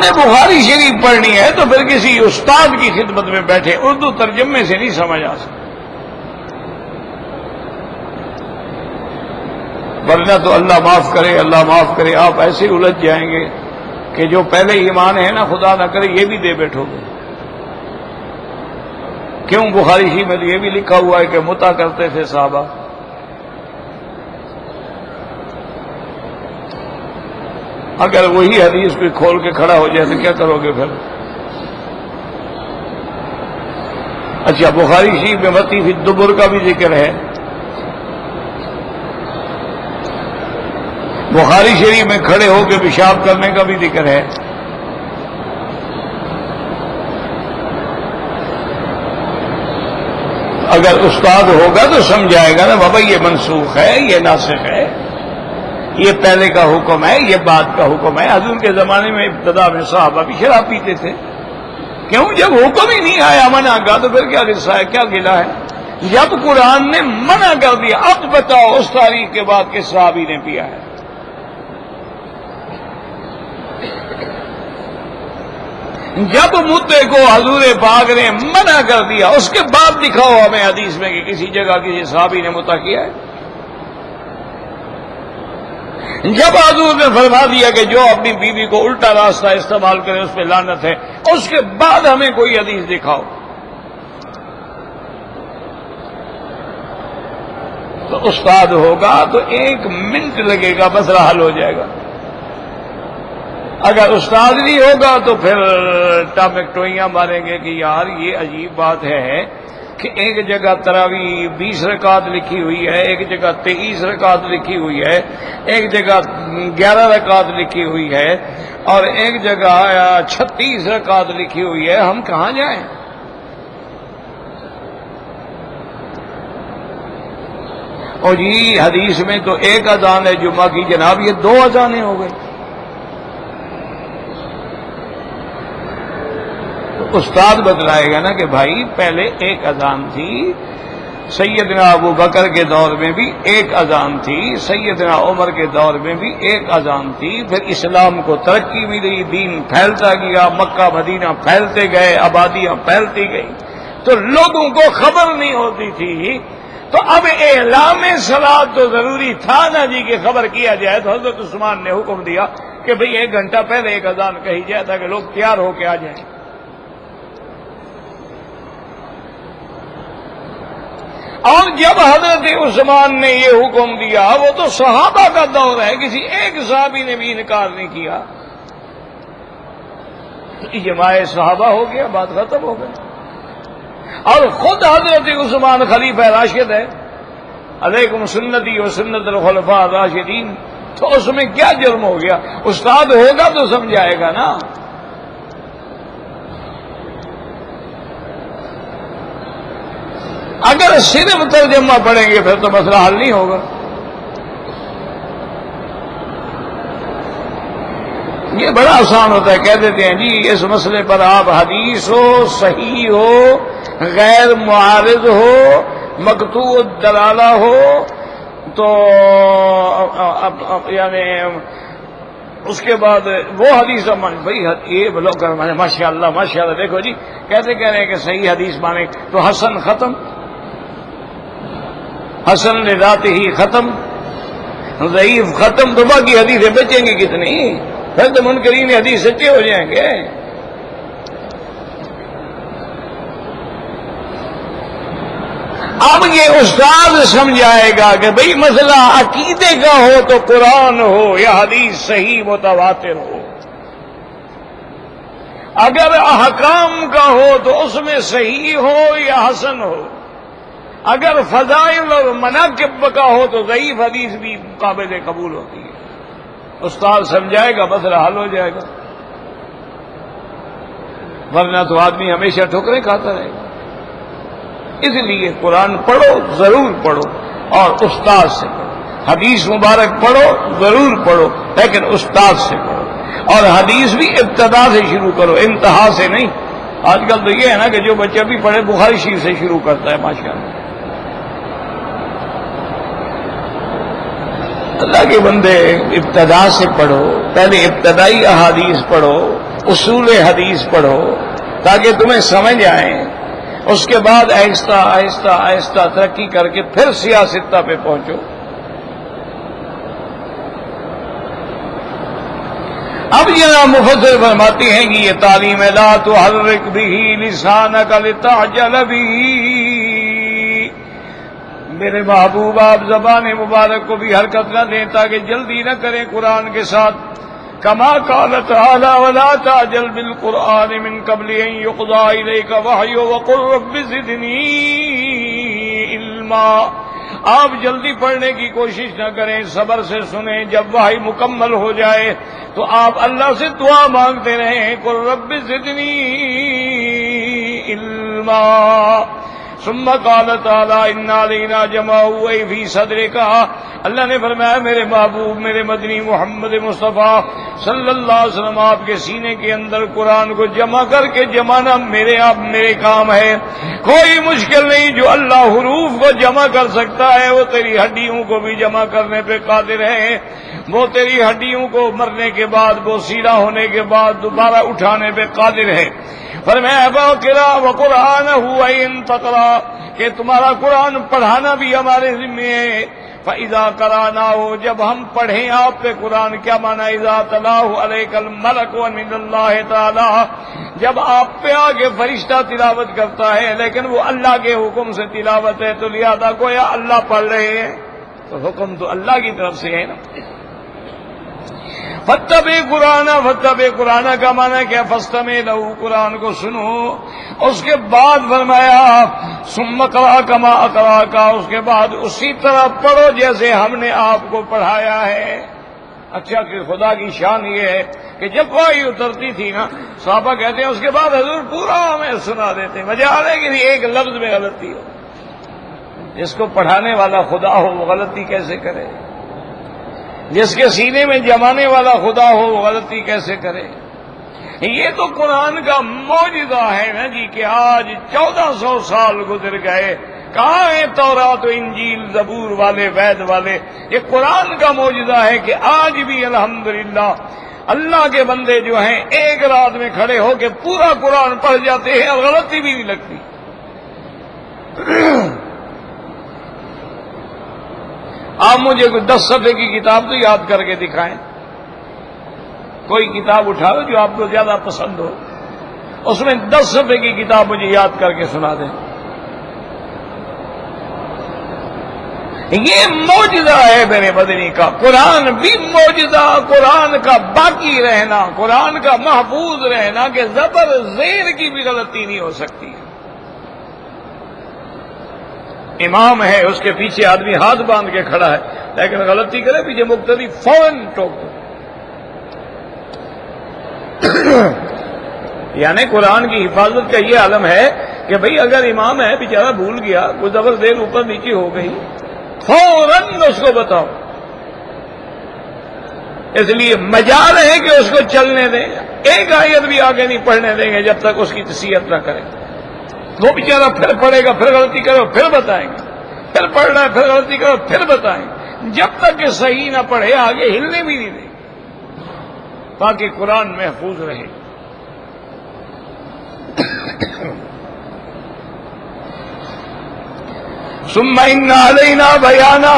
نے بخاری شریف پڑھنی ہے تو پھر کسی استاد کی خدمت میں بیٹھے، اردو ترجمے سے نہیں سمجھ آ سکتا، ورنہ تو اللہ معاف کرے، اللہ معاف کرے، آپ ایسے الجھ جائیں گے کہ جو پہلے ایمان ہے نا، خدا نہ کرے یہ بھی دے بیٹھو گے۔ کیوں؟ بخاری شریف میں تو یہ بھی لکھا ہوا ہے کہ متع کرتے تھے صحابہ۔ اگر وہی حدیث کوئی کھول کے کھڑا ہو جائے تو کیا کرو گے پھر؟ اچھا، بخاری شریف میں متی فی الدبر کا بھی ذکر ہے، بخاری شریف میں کھڑے ہو کے پیشاب کرنے کا بھی ذکر ہے۔ اگر استاد ہوگا تو سمجھائے گا نا بابا یہ منسوخ ہے، یہ ناسخ ہے، یہ پہلے کا حکم ہے، یہ بعد کا حکم ہے۔ حضور کے زمانے میں ابتدا میں صحابہ بھی شراب پیتے تھے، کیوں؟ جب حکم ہی نہیں آیا منع کا تو پھر کیا غصہ ہے، کیا گلہ ہے؟ جب قرآن نے منع کر دیا، اب بتاؤ اس تاریخ کے بعد کس صحابی نے پیا ہے؟ جب مدعے کو حضور پاک نے منع کر دیا، اس کے بعد دکھاؤ ہمیں حدیث میں کہ کسی جگہ کسی صحابی نے مدعا کیا ہے۔ جب حضور نے فرما دیا کہ جو اپنی بیوی کو الٹا راستہ استعمال کرے اس پہ لعنت ہے، اس کے بعد ہمیں کوئی حدیث دکھاؤ۔ تو استاد ہوگا تو 1 منٹ لگے گا، مسئلہ حل ہو جائے گا۔ اگر استاد نہیں ہوگا تو پھر ٹامکٹوئیاں ماریں گے کہ یار یہ عجیب بات ہے کہ ایک جگہ تراویح 20 رکعت لکھی ہوئی ہے، ایک جگہ 23 رکعت لکھی ہوئی ہے، ایک جگہ 11 رکعت لکھی ہوئی ہے، اور ایک جگہ 36 رکعت لکھی ہوئی ہے، ہم کہاں جائیں؟ اور جی حدیث میں تو ایک اذان ہے جمعہ کی، جناب یہ 2 اذانیں ہو گئی۔ استاد بتلائے گا نا کہ بھائی پہلے ایک اذان تھی، سیدنا ابو بکر کے دور میں بھی ایک اذان تھی، سیدنا عمر کے دور میں بھی ایک اذان تھی، پھر اسلام کو ترقی ملی، دین پھیلتا گیا، مکہ مدینہ پھیلتے گئے، آبادیاں پھیلتی گئی، تو لوگوں کو خبر نہیں ہوتی تھی، تو اب اعلام صلاۃ تو ضروری تھا نا جی کہ خبر کیا جائے۔ تو حضرت عثمان نے حکم دیا کہ بھئی 1 گھنٹہ پہلے ایک اذان کہی جائے تاکہ لوگ تیار ہو کے آ جائیں۔ اور جب حضرت عثمان نے یہ حکم دیا، وہ تو صحابہ کا دور ہے، کسی ایک صحابی نے بھی انکار نہیں کیا، اجماع صحابہ ہو گیا، بات ختم ہو گئی۔ اور خود حضرت عثمان خلیفہ راشد ہے، علیکم سنتی و سنت الخلفاء الراشدین، تو اس میں کیا جرم ہو گیا؟ استاد ہوگا تو سمجھائے گا نا۔ اگر صرف ترجمہ پڑھیں گے پھر تو مسئلہ حل نہیں ہوگا۔ یہ بڑا آسان ہوتا ہے، کہہ دیتے ہیں جی اس مسئلے پر آپ حدیث ہو، صحیح ہو، غیر معارض ہو، مقطوع الدلالہ ہو، تو یعنی اس کے بعد وہ حدیث بھائی یہ لوگ ماشاء اللہ دیکھو جی کہہ رہے ہیں کہ صحیح حدیث مانے تو حسن ختم، حسن لذات ہی ختم، ضعیف ختم، تو باقی حدیثیں بچیں گی کتنی؟ پھر تو منکرین حدیث سچے ہو جائیں گے۔ اب یہ استاد سمجھائے گا کہ بھئی مسئلہ عقیدے کا ہو تو قرآن ہو یا حدیث صحیح متواتر ہو، اگر احکام کا ہو تو اس میں صحیح ہو یا حسن ہو، اگر فضائل اور مناقب کا ہو تو ضعیف حدیث بھی قابل قبول ہوتی ہے۔ استاد سمجھائے گا مسئلہ حل ہو جائے گا، ورنہ تو آدمی ہمیشہ ٹھوکریں کھاتا رہے گا۔ اس لیے قرآن پڑھو، ضرور پڑھو، اور استاد سے پڑھو۔ حدیث مبارک پڑھو، ضرور پڑھو، لیکن استاد سے پڑھو، اور حدیث بھی ابتدا سے شروع کرو، انتہا سے نہیں۔ آج کل تو یہ ہے نا کہ جو بچہ بھی پڑھے بخاری شریف سے شروع کرتا ہے، ماشاءاللہ۔ اللہ کے بندے ابتدا سے پڑھو، پہلے ابتدائی احادیث پڑھو، اصول حدیث پڑھو تاکہ تمہیں سمجھ آئیں، اس کے بعد آہستہ آہستہ آہستہ ترقی کر کے پھر سیاستہ پہ پہنچو۔ اب جناب مفسر فرماتے ہیں کہ یہ تعلیم ہے، لا تحرک بہ لسانک لتعجل بہ، میرے محبوب آپ زبان مبارک کو بھی حرکت نہ دیں تاکہ جلدی نہ کریں قرآن کے ساتھ۔ کما قال تعالی ولا تعجل بالقرآن من قبل ان يقضى الیک وحی وقل رب زدنی علما، آپ جلدی پڑھنے کی کوشش نہ کریں، صبر سے سنیں، جب وحی مکمل ہو جائے تو آپ اللہ سے دعا مانگتے رہیں، قل رب زدنی علما۔ ثم قال تعالی ان علینا جمعہ فی صدرک، اللہ نے فرمایا میرے محبوب میرے مدنی محمد مصطفیٰ صلی اللہ علیہ وسلم آپ کے سینے کے اندر قرآن کو جمع کر کے جمانا میرے کام ہے۔ کوئی مشکل نہیں، جو اللہ حروف کو جمع کر سکتا ہے وہ تیری ہڈیوں کو بھی جمع کرنے پہ قادر ہے، وہ تیری ہڈیوں کو مرنے کے بعد بوسیلہ ہونے کے بعد دوبارہ اٹھانے پہ قادر ہے۔ فرمایا وَقِرَا وَقُرْآنَهُ وَإِن تَقْرَأْ، کہ تمہارا قرآن پڑھانا بھی ہمارے ذمہ ہے۔ فَإِذَا قَرَأْنَاهُ، جب ہم پڑھیں آپ پہ قرآن، کیا معنی اذا تلاه علیک الملک ومن اللہ تعالی، جب آپ پہ آگے فرشتہ تلاوت کرتا ہے لیکن وہ اللہ کے حکم سے تلاوت ہے تو لہذا گویا اللہ پڑھ رہے ہیں، تو حکم تو اللہ کی طرف سے ہے نا۔ فَاتَّبِعْ قُرْآنَ، فَاتَّبِعْ قُرْآنَ کا معنی کیا، فَاسْتَمِعْ لَهُ، قرآن کو سنو۔ اس کے بعد فرمایا ثُمَّ اقْرَأْ كَمَا أَقْرَأْكَ، اس کے بعد اسی طرح پڑھو جیسے ہم نے آپ کو پڑھایا ہے۔ اچھا کہ خدا کی شان یہ ہے کہ جب وحی اترتی تھی نا، صحابہ کہتے ہیں اس کے بعد حضور پورا ہمیں سنا دیتے، مجال ہے کہ ایک لفظ میں غلطی ہو۔ جس کو پڑھانے والا خدا ہو وہ غلطی کیسے کرے؟ جس کے سینے میں جمانے والا خدا ہو وہ غلطی کیسے کرے؟ یہ تو قرآن کا معجزہ ہے نا جی، کہ آج 1400 سال گزر گئے، کہاں ہیں تورات و انجیل زبور والے وید والے؟ یہ قرآن کا معجزہ ہے کہ آج بھی الحمدللہ اللہ کے بندے جو ہیں ایک رات میں کھڑے ہو کے پورا قرآن پڑھ جاتے ہیں اور غلطی بھی نہیں لگتی۔ آپ مجھے کوئی 10 صفحے کی کتاب تو یاد کر کے دکھائیں، کوئی کتاب اٹھاؤ جو آپ کو زیادہ پسند ہو، اس میں 10 صفحے کی کتاب مجھے یاد کر کے سنا دیں۔ یہ معجزہ ہے میرے مدنی کا، قرآن بھی معجزہ، قرآن کا باقی رہنا، قرآن کا محفوظ رہنا کہ زبر زیر کی بھی غلطی نہیں ہو سکتی۔ امام ہے، اس کے پیچھے آدمی ہاتھ باندھ کے کھڑا ہے، لیکن غلطی کرے پیچھے مقتدی فوراً ٹوک دو۔ یعنی قرآن کی حفاظت کا یہ عالم ہے کہ بھئی اگر امام ہے بیچارہ بھول گیا، کوئی زبر زیر اوپر نیچے ہو گئی، فوراً اس کو بتاؤ۔ اس لیے مجال ہے کہ اس کو چلنے دیں، ایک آیت بھی آگے نہیں پڑھنے دیں گے جب تک اس کی تصحیح نہ کریں۔ وہ بیچارہ پھر پڑھے گا، پھر غلطی کرو پھر بتائیں گے، پھر پڑھ رہا ہے پھر غلطی کرو پھر بتائیں گے، جب تک کہ صحیح نہ پڑھے آگے ہلنے بھی نہیں دیں تاکہ قرآن محفوظ رہے۔ ثم ان علینا بیانہ،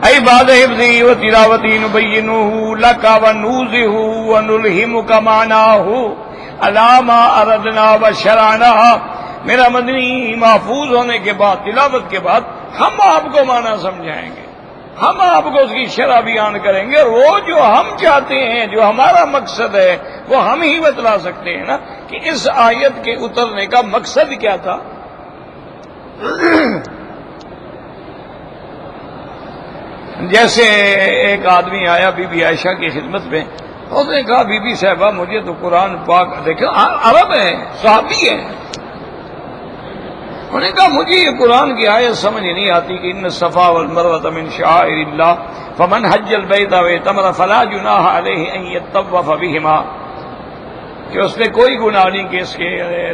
ای بعد حفظی و تلاوتی نبینہ لک ونوضح ونلہمک معناہ علی ما اردنا وشرعنا۔ میرا مدنی محفوظ ہونے کے بعد، تلاوت کے بعد ہم آپ کو معنی سمجھائیں گے، ہم آپ کو اس کی شرح بیان کریں گے، اور وہ جو ہم چاہتے ہیں، جو ہمارا مقصد ہے، وہ ہم ہی بتلا سکتے ہیں نا کہ اس آیت کے اترنے کا مقصد کیا تھا۔ جیسے ایک آدمی آیا بی بی عائشہ کی خدمت میں، اس نے کہا بی بی صاحبہ مجھے تو قرآن پاک، دیکھو عرب ہے، صحابی ہے، انہوں نے کہا مجھے یہ قرآن کی آیت سمجھ نہیں آتی کہ ان الصفا والمروۃ من شعائر اللہ فمن حج البیت واعتمر فلا جناح علیہ ان یطوف بہما، کہ اس نے کوئی گناہ نہیں کہ اس کے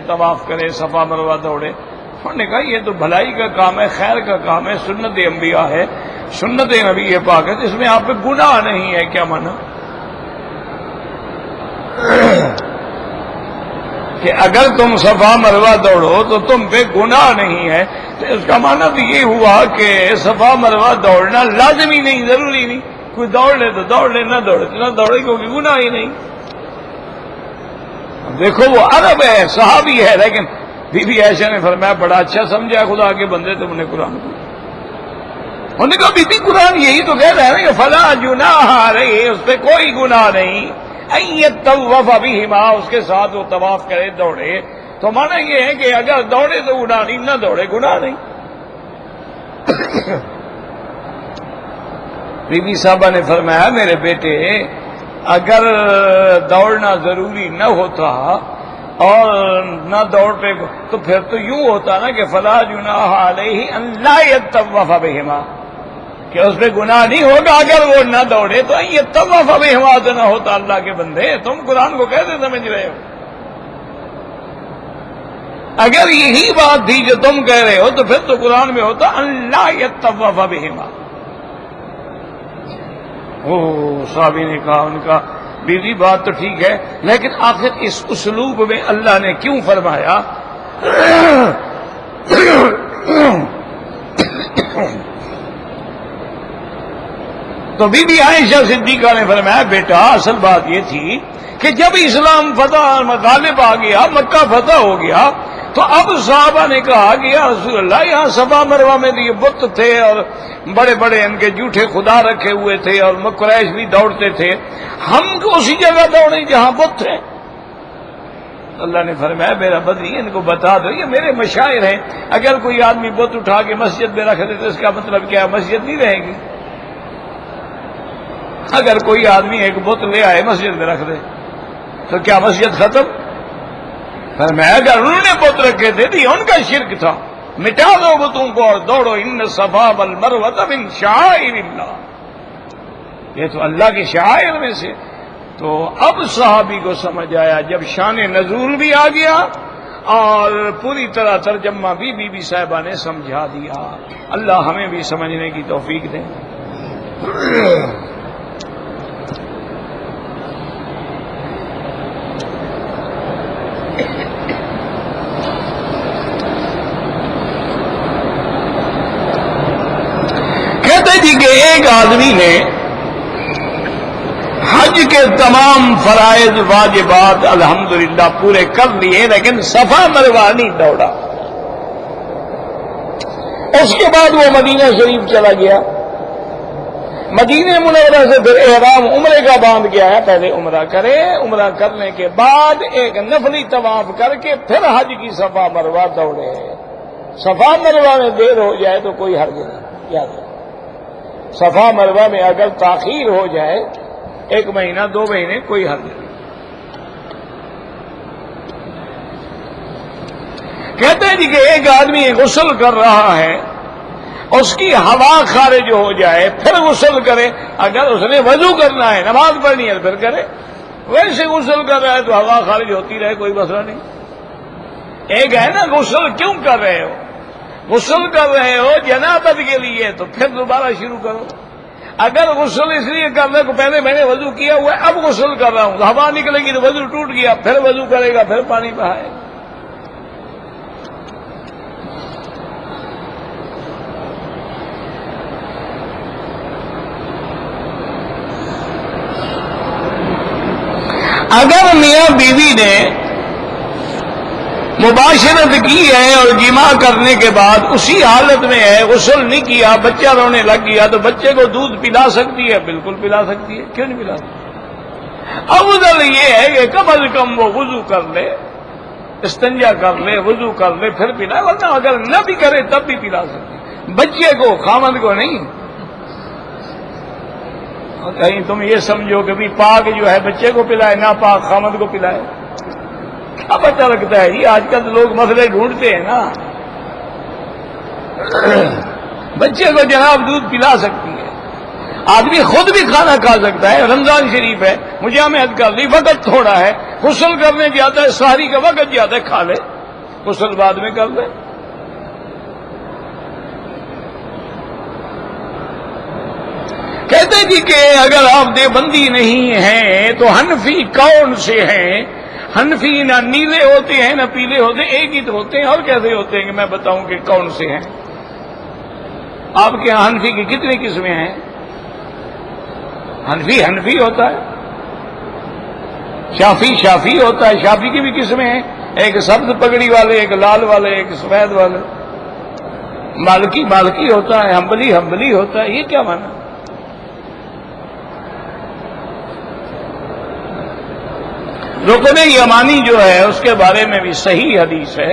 طواف کرے، صفا مروہ دوڑے۔ انہوں نے کہا یہ تو بھلائی کا کام ہے، خیر کا کام ہے، سنت انبیاء ہے، سنت نبی پاک ہے، اس میں آپ پہ گناہ نہیں ہے، کیا مانا؟ کہ اگر تم صفا مروہ دوڑو تو تم پہ گناہ نہیں ہے، تو اس کا معنی تو یہ ہوا کہ صفا مروہ دوڑنا لازمی نہیں، ضروری نہیں، کوئی دوڑ لے تو دوڑ لے، نہ دوڑے تو نہ دوڑے، کیونکہ گناہ ہی نہیں۔ دیکھو وہ عرب ہے، صحابی ہے، لیکن بی بی عائشہ نے فرمایا بڑا اچھا سمجھا خدا کے بندے تم نے قرآن کو۔ انہوں نے کہا بی بی قرآن یہی تو کہہ رہا ہے نا کہ فلا جناح علیہ، اس پہ کوئی گناہ نہیں، ان یطوف بہما، اس کے ساتھ وہ طواف کرے دوڑے، تو معنی یہ ہے کہ اگر دوڑے تو گناہ نہیں، نہ دوڑے گناہ نہیں۔ بی بی صاحبہ نے فرمایا میرے بیٹے اگر دوڑنا ضروری نہ ہوتا اور نہ دوڑتے تو پھر تو یوں ہوتا نا کہ فلا جناح علیہ ان لا یطوف بہما، کہ اس پہ گناہ نہیں ہوگا اگر وہ نہ دوڑے، تو ان یطوف بہما تو نہ ہوتا۔ اللہ کے بندے تم قرآن کو کیسے سمجھ رہے ہو؟ اگر یہی بات تھی جو تم کہہ رہے ہو تو پھر تو قرآن میں ہوتا ان لا یطوف بہما۔ صحابی نے کہا، ان کا بیوی بات تو ٹھیک ہے، لیکن آخر اس اسلوب میں اللہ نے کیوں فرمایا؟ تو بی بی عائشہ صدیقہ نے فرمایا بیٹا اصل بات یہ تھی کہ جب اسلام غالب آ گیا، مکہ فتح ہو گیا، تو اب صحابہ نے کہا کہ یا رسول اللہ یہاں صفا مروہ میں یہ بت تھے اور بڑے بڑے ان کے جھوٹے خدا رکھے ہوئے تھے اور قریش بھی دوڑتے تھے، ہم اسی جگہ دوڑیں جہاں بت تھے۔ اللہ نے فرمایا میرا بدری ان کو بتا دو، یہ میرے مشاعر ہیں، اگر کوئی آدمی بت اٹھا کے مسجد میں رکھ دے تو اس کا مطلب کیا مسجد نہیں رہے گی؟ اگر کوئی آدمی ایک بت لے آئے مسجد میں رکھ دے تو کیا مسجد ختم؟ فرمایا اگر انہوں نے بت رکھے تھے تو یہ ان کا شرک تھا، مٹا دو بتوں کو اور دوڑو، ان صفا والمروہ من شعائر اللہ، یہ تو اللہ کی شعائر میں سے۔ تو اب صحابی کو سمجھ آیا جب شان نزول بھی آ گیا اور پوری طرح ترجمہ بھی بی بی صاحبہ نے سمجھا دیا۔ اللہ ہمیں بھی سمجھنے کی توفیق دے۔ کہ ایک آدمی نے حج کے تمام فرائض واجبات الحمدللہ پورے کر لیے، لیکن صفا مروہ نہیں دوڑا۔ اس کے بعد وہ مدینہ شریف چلا گیا، مدینہ منورہ سے پھر احرام عمرے کا باندھ گیا ہے، پہلے عمرہ کرے، عمرہ کرنے کے بعد ایک نفلی طواف کر کے پھر حج کی صفا مروہ دوڑے۔ صفا مروہ میں دیر ہو جائے تو کوئی حرج نہیں، یاد رکھو، صفا مروہ میں اگر تاخیر ہو جائے 1 مہینہ 2 مہینے کوئی حرج نہیں۔ کہتے ہیں کہ ایک آدمی غسل کر رہا ہے، اس کی ہوا خارج ہو جائے پھر غسل کرے، اگر اس نے وضو کرنا ہے نماز پڑھنی ہے پھر کرے، ویسے غسل کر رہا ہے تو ہوا خارج ہوتی رہے کوئی مسئلہ نہیں۔ ایک ہے نا غسل کیوں کر رہے ہو، غسل کر رہے ہو جنابت کے لیے تو پھر دوبارہ شروع کرو۔ اگر غسل اس لیے کرنے کو پہلے میں نے وضو کیا ہوا ہے اب غسل کر رہا ہوں، ہوا نکلے گی تو وضو ٹوٹ گیا، پھر وضو کرے گا، پھر پانی بہائے گا۔ اگر میاں بیوی نے مباشرت کی ہے اور جماع کرنے کے بعد اسی حالت میں ہے، غسل نہیں کیا، بچہ رونے لگ گیا، تو بچے کو دودھ پلا سکتی ہے؟ بالکل پلا سکتی ہے، کیوں نہیں پلا سکتی؟ افضل یہ ہے کہ کم از کم وہ وضو کر لے، استنجا کر لے، وضو کر لے پھر پلائے، ورنہ اگر نہ بھی کرے تب بھی پلا سکتی، بچے کو، خامند کو نہیں۔ کہیں تم یہ سمجھو کہ بھی پاک جو ہے بچے کو پلائے، نہ پاک خامند کو پلائے، کیا پتہ لگتا ہے؟ یہ آج کل لوگ مسئلے ڈھونڈتے ہیں نا۔ بچے کو جناب دودھ پلا سکتی ہے، آدمی خود بھی کھانا کھا سکتا ہے، رمضان شریف ہے، مجامعت کر لی، وقت تھوڑا ہے، غسل کرنے جاتا ہے، سحری کا وقت جاتا ہے، کھا لے، غسل بعد میں کر لے۔ کہتے جی کہ اگر آپ دیوبندی نہیں ہیں تو حنفی کون سے ہیں؟ حنفی نہ نیلے ہوتے ہیں نہ پیلے ہوتے ہیں، ایک ہی تو ہوتے ہیں، اور کیسے ہوتے ہیں کہ میں بتاؤں کہ کون سے ہیں؟ آپ کے یہاں حنفی کی کتنی قسمیں ہیں؟ حنفی ہوتا ہے، شافی ہوتا ہے، شافی کی بھی قسمیں ہیں، ایک سبز پگڑی والے، ایک لال والے، ایک سفید والے۔ مالکی ہوتا ہے، حنبلی ہوتا ہے۔ یہ کیا مانا؟ رکن یمانی جو ہے اس کے بارے میں بھی صحیح حدیث ہے،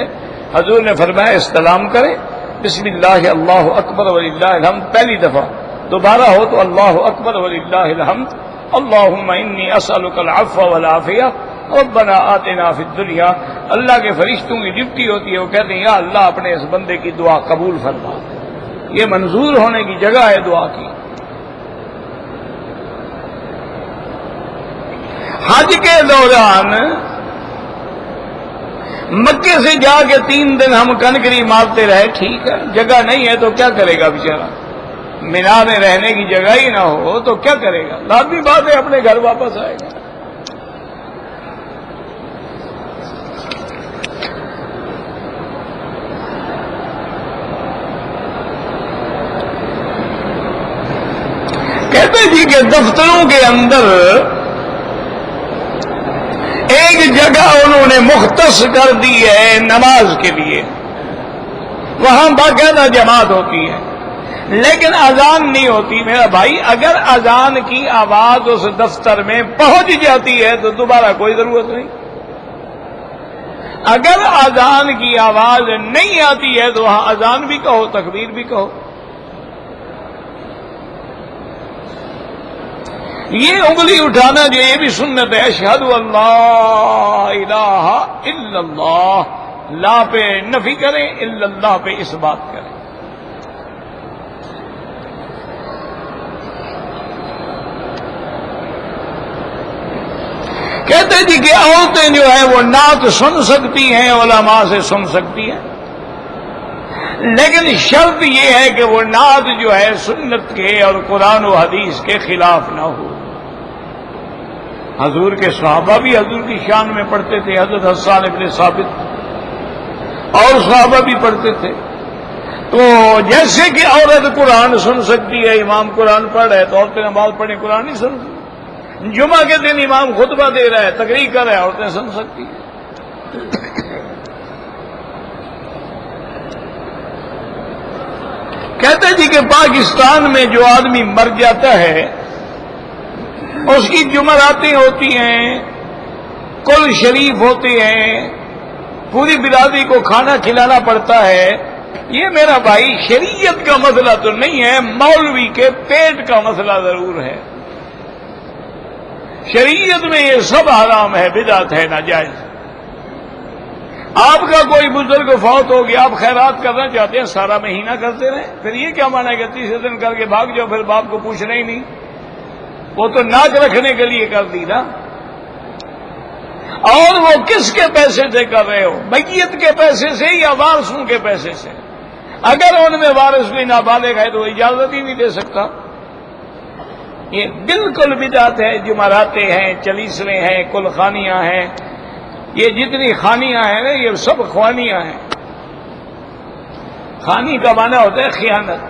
حضور نے فرمایا استلام کریں، بسم اللہ اللہ اکبر وللہ الحمد، پہلی دفعہ، دوبارہ ہو تو اللہ اکبر وللہ الحمد، اللہم انی اسألک العفو والعافیہ ربنا آتنا فی الدنیا۔ اللہ کے فرشتوں کی ڈیوٹی ہوتی ہے، وہ کہتے ہیں یا اللہ اپنے اس بندے کی دعا قبول فرما، یہ منظور ہونے کی جگہ ہے دعا کی۔ حج کے دوران مکے سے جا کے 3 دن ہم کنکری مارتے رہے، ٹھیک ہے، جگہ نہیں ہے تو کیا کرے گا بیچارہ؟ مینا میں رہنے کی جگہ ہی نہ ہو تو کیا کرے گا؟ لازمی بات ہے اپنے گھر واپس آئے گا۔ کہتے جی کہ دفتروں کے اندر ایک جگہ انہوں نے مختص کر دی ہے نماز کے لیے، وہاں باقاعدہ جماعت ہوتی ہے لیکن اذان نہیں ہوتی۔ میرا بھائی، اگر اذان کی آواز اس دفتر میں پہنچ جاتی ہے تو دوبارہ کوئی ضرورت نہیں، اگر اذان کی آواز نہیں آتی ہے تو وہاں اذان بھی کہو، تکبیر بھی کہو۔ یہ انگلی اٹھانا جو یہ بھی سنت ہے، اشہد اللہ الہ الا اللہ، لا پہ نفی کریں، الا اللہ پہ اس بات کریں۔ کہتے جی کہ عورتیں جو ہیں وہ نعت سن سکتی ہیں، علماء سے سن سکتی ہیں، لیکن شرط یہ ہے کہ وہ نعت جو ہے سنت کے اور قرآن و حدیث کے خلاف نہ ہو۔ حضور کے صحابہ بھی حضور کی شان میں پڑھتے تھے، حضرت حسان ابن ثابت اور صحابہ بھی پڑھتے تھے۔ تو جیسے کہ عورت قرآن سن سکتی ہے، امام قرآن پڑھ رہا ہے تو عورتیں نماز پڑھیں، قرآن نہیں سن سکتی۔ جمعہ کے دن امام خطبہ دے رہا ہے، تقریر کر رہا ہے، عورتیں سن سکتی ہیں۔ کہتے جی کہ پاکستان میں جو آدمی مر جاتا ہے اس کی جمعراتیں ہوتی ہیں، کل شریف ہوتے ہیں، پوری برادری کو کھانا کھلانا پڑتا ہے۔ یہ میرا بھائی شریعت کا مسئلہ تو نہیں ہے، مولوی کے پیٹ کا مسئلہ ضرور ہے۔ شریعت میں یہ سب حرام ہے، بدعت ہے، ناجائز۔ آپ کا کوئی بزرگ فوت ہو گیا، آپ خیرات کرنا چاہتے ہیں، سارا مہینہ کرتے رہیں، پھر یہ کیا مانا کہ 30 دن کر کے بھاگ جاؤ، پھر باپ کو پوچھنا ہی نہیں؟ وہ تو ناک رکھنے کے لیے کر دی نا۔ اور وہ کس کے پیسے سے کر رہے ہو؟ میت کے پیسے سے یا وارثوں کے پیسے سے؟ اگر ان میں وارث بھی نابالغ ہے تو اجازت ہی نہیں دے سکتا۔ یہ بالکل بدعت ہے۔ جمعراتیں ہیں، چلیسویں ہیں، کل خانیاں ہیں، یہ جتنی خانیاں ہیں نا یہ سب خوانیاں ہیں۔ خانی کا معنی ہوتا ہے خیانت۔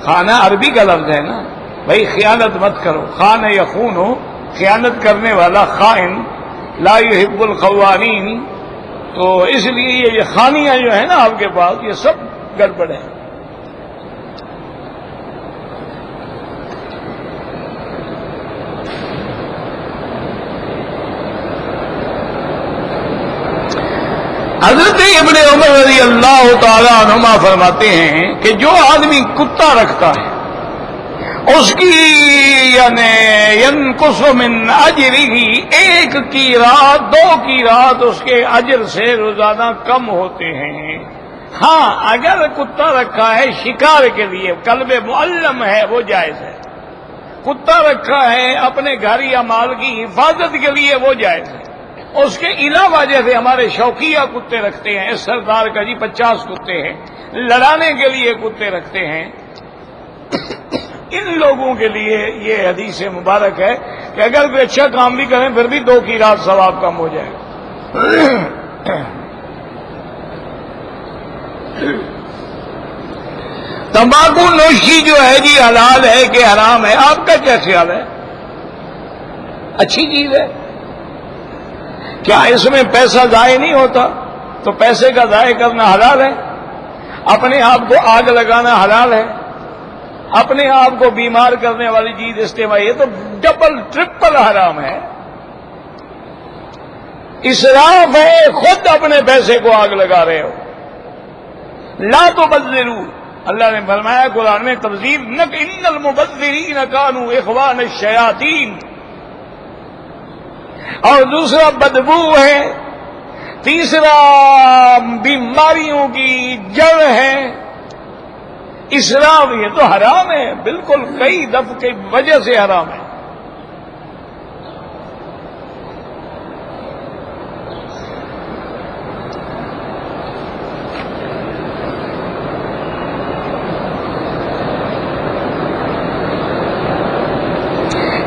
خانہ عربی کا لفظ ہے نا، بھائی خیانت مت کرو۔ خان یخون ہو، خیانت کرنے والا خائن، لا یحب الخوانین۔ تو اس لیے یہ خانیاں جو ہیں نا آپ کے پاس، یہ سب گڑبڑ ہیں۔ حضرت ابن عمر رضی اللہ تعالی عنہما فرماتے ہیں کہ جو آدمی کتا رکھتا ہے اس کی یعنی ینقص من اجرہ، ایک کی رات، 2 کی رات اس کے اجر سے روزانہ کم ہوتے ہیں۔ ہاں اگر کتا رکھا ہے شکار کے لیے، کلب معلم ہے، وہ جائز ہے۔ کتا رکھا ہے اپنے گھر یا مال کی حفاظت کے لیے، وہ جائز ہے۔ اس کے علاوہ جیسے ہمارے شوقیہ کتے رکھتے ہیں، اس سردار کا جی 50 کتے ہیں، لڑانے کے لیے کتے رکھتے ہیں، ان لوگوں کے لیے یہ حدیث مبارک ہے کہ اگر کوئی اچھا کام بھی کریں پھر بھی 2 کی رات ثواب کم ہو جائے گا۔ تمباکو نوشی جو ہے جی حلال ہے کہ حرام ہے، آپ کا کیا خیال ہے؟ اچھی چیز ہے؟ کیا اس میں پیسہ ضائع نہیں ہوتا؟ تو پیسے کا ضائع کرنا حلال ہے؟ اپنے آپ کو آگ لگانا حلال ہے؟ اپنے آپ کو بیمار کرنے والی چیز استعمال، یہ تو ڈبل ٹرپل حرام ہے، اسراف ہے، خود اپنے پیسے کو آگ لگا رہے ہو۔ لا تبذروا، اللہ نے فرمایا قرآن میں تبذیر نہ، ان المبذرین کانوا اخوان الشیاطین، اور دوسرا بدبو ہے، تیسرا بیماریوں کی جڑ ہے اسراف، یہ تو حرام ہے بالکل، کئی دفعہ کی وجہ سے حرام ہے۔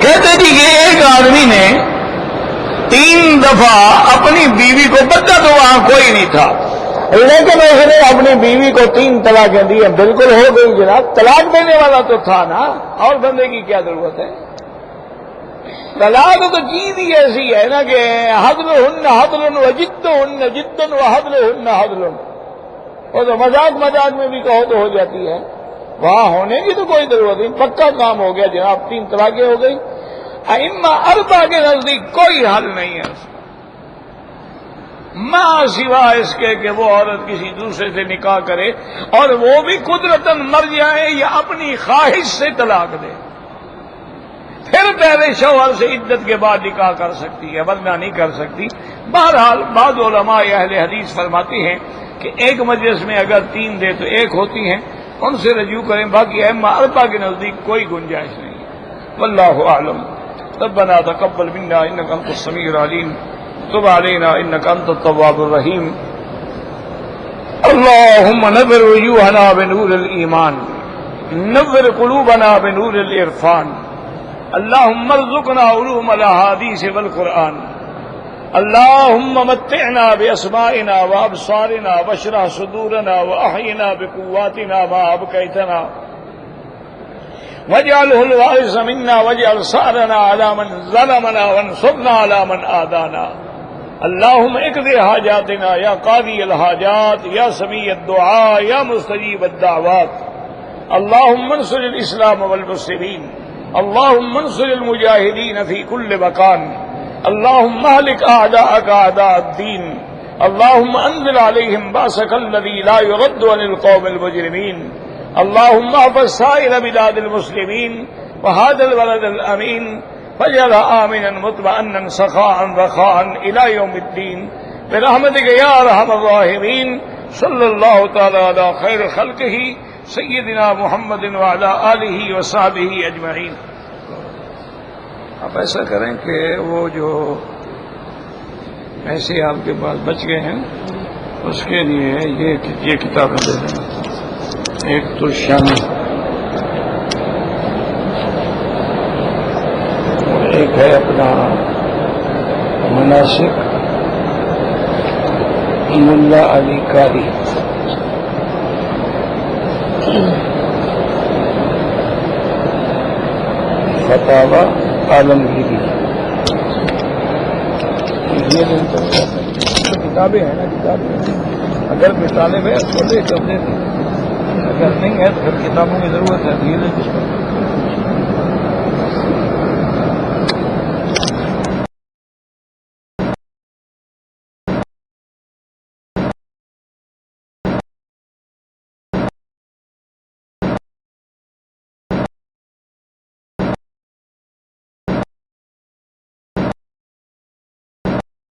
کہتے جی کہ ایک آدمی نے 3 دفعہ اپنی بیوی کو، بچہ تو وہاں کوئی نہیں تھا، لیکن اس نے اپنی بیوی کو 3 طلاقیں دی، بالکل ہو گئی جناب، طلاق دینے والا تو تھا نا، اور بندے کی کیا ضرورت ہے؟ طلاق تو چیز ہی ایسی ہے نا کہ حضلہن حضل وجدہن جدن وحضلہن حضل، وہ تو مذاق میں بھی کہو تو ہو جاتی ہے، وہاں ہونے کی تو کوئی ضرورت نہیں، پکا کام ہو گیا جناب، 3 طلاقیں ہو گئی۔ ائمہ 4 کے نزدیک کوئی حل نہیں ہے اس ماں سوا اس کے کہ وہ عورت کسی دوسرے سے نکاح کرے، اور وہ بھی قدرتاً مر جائے یا اپنی خواہش سے طلاق دے، پھر پہلے شوہر سے عدت کے بعد نکاح کر سکتی ہے، ورنہ نہیں کر سکتی۔ بہرحال بعض علماء اہل حدیث فرماتے ہیں کہ ایک مجلس میں اگر 3 دے تو 1 ہوتی ہیں، ان سے رجوع کریں، باقی ائمہ 4 کے نزدیک کوئی گنجائش نہیں ہے، واللہ اعلم۔ ربنا تقبل منا انك انت السميع العليم تب علينا انك انت التواب الرحيم اللهم نور وجوهنا بنور الايمان نور قلوبنا بنور العرفان اللهم ارزقنا علوم الاحاديث والقرآن اللهم متعنا باسمائنا وابصارنا واشرح صدورنا واحينا بقواتنا ما ابقيتنا واجعله الوارث منا واجعل ثارنا على من ظلمنا وانصرنا على من عادانا اللهم اقض حاجاتنا يا قاضي الحاجات يا سميع الدعاء يا مستجيب الدعوات اللهم انصر الاسلام والمسلمين اللهم انصر المجاهدين في كل مكان اللهم اهلك اعداءك اعداء الدين اللهم انزل عليهم بأسك الذي لا يرد عن القوم المجرمين اللهم احفظ سائر بلاد المسلمين وهذا البلد الامين فاجعله امنا مطمئنا سخاء رخاء الى يوم الدين برحمتك يا ارحم الراحمين صلى الله تعالى على خير خلقه سيدنا محمد وعلى آلہ وصحبہ اجمعین۔ آپ ایسا کریں کہ وہ جو ایسے آپ کے پاس بچ گئے ہیں اس کے لیے یہ کتابیں دے دیں، ایک تو شامل اور ایک ہے اپنا مناسک ملا علی قاری، فتاوی عالمگیری، یہ کتابیں ہیں نا، کتابیں اگر کوئی طالب ہے چھوٹے کر دیں، اگر نہیں ہے تو پھر کتابوں کی ضرورت ہے، دھیرے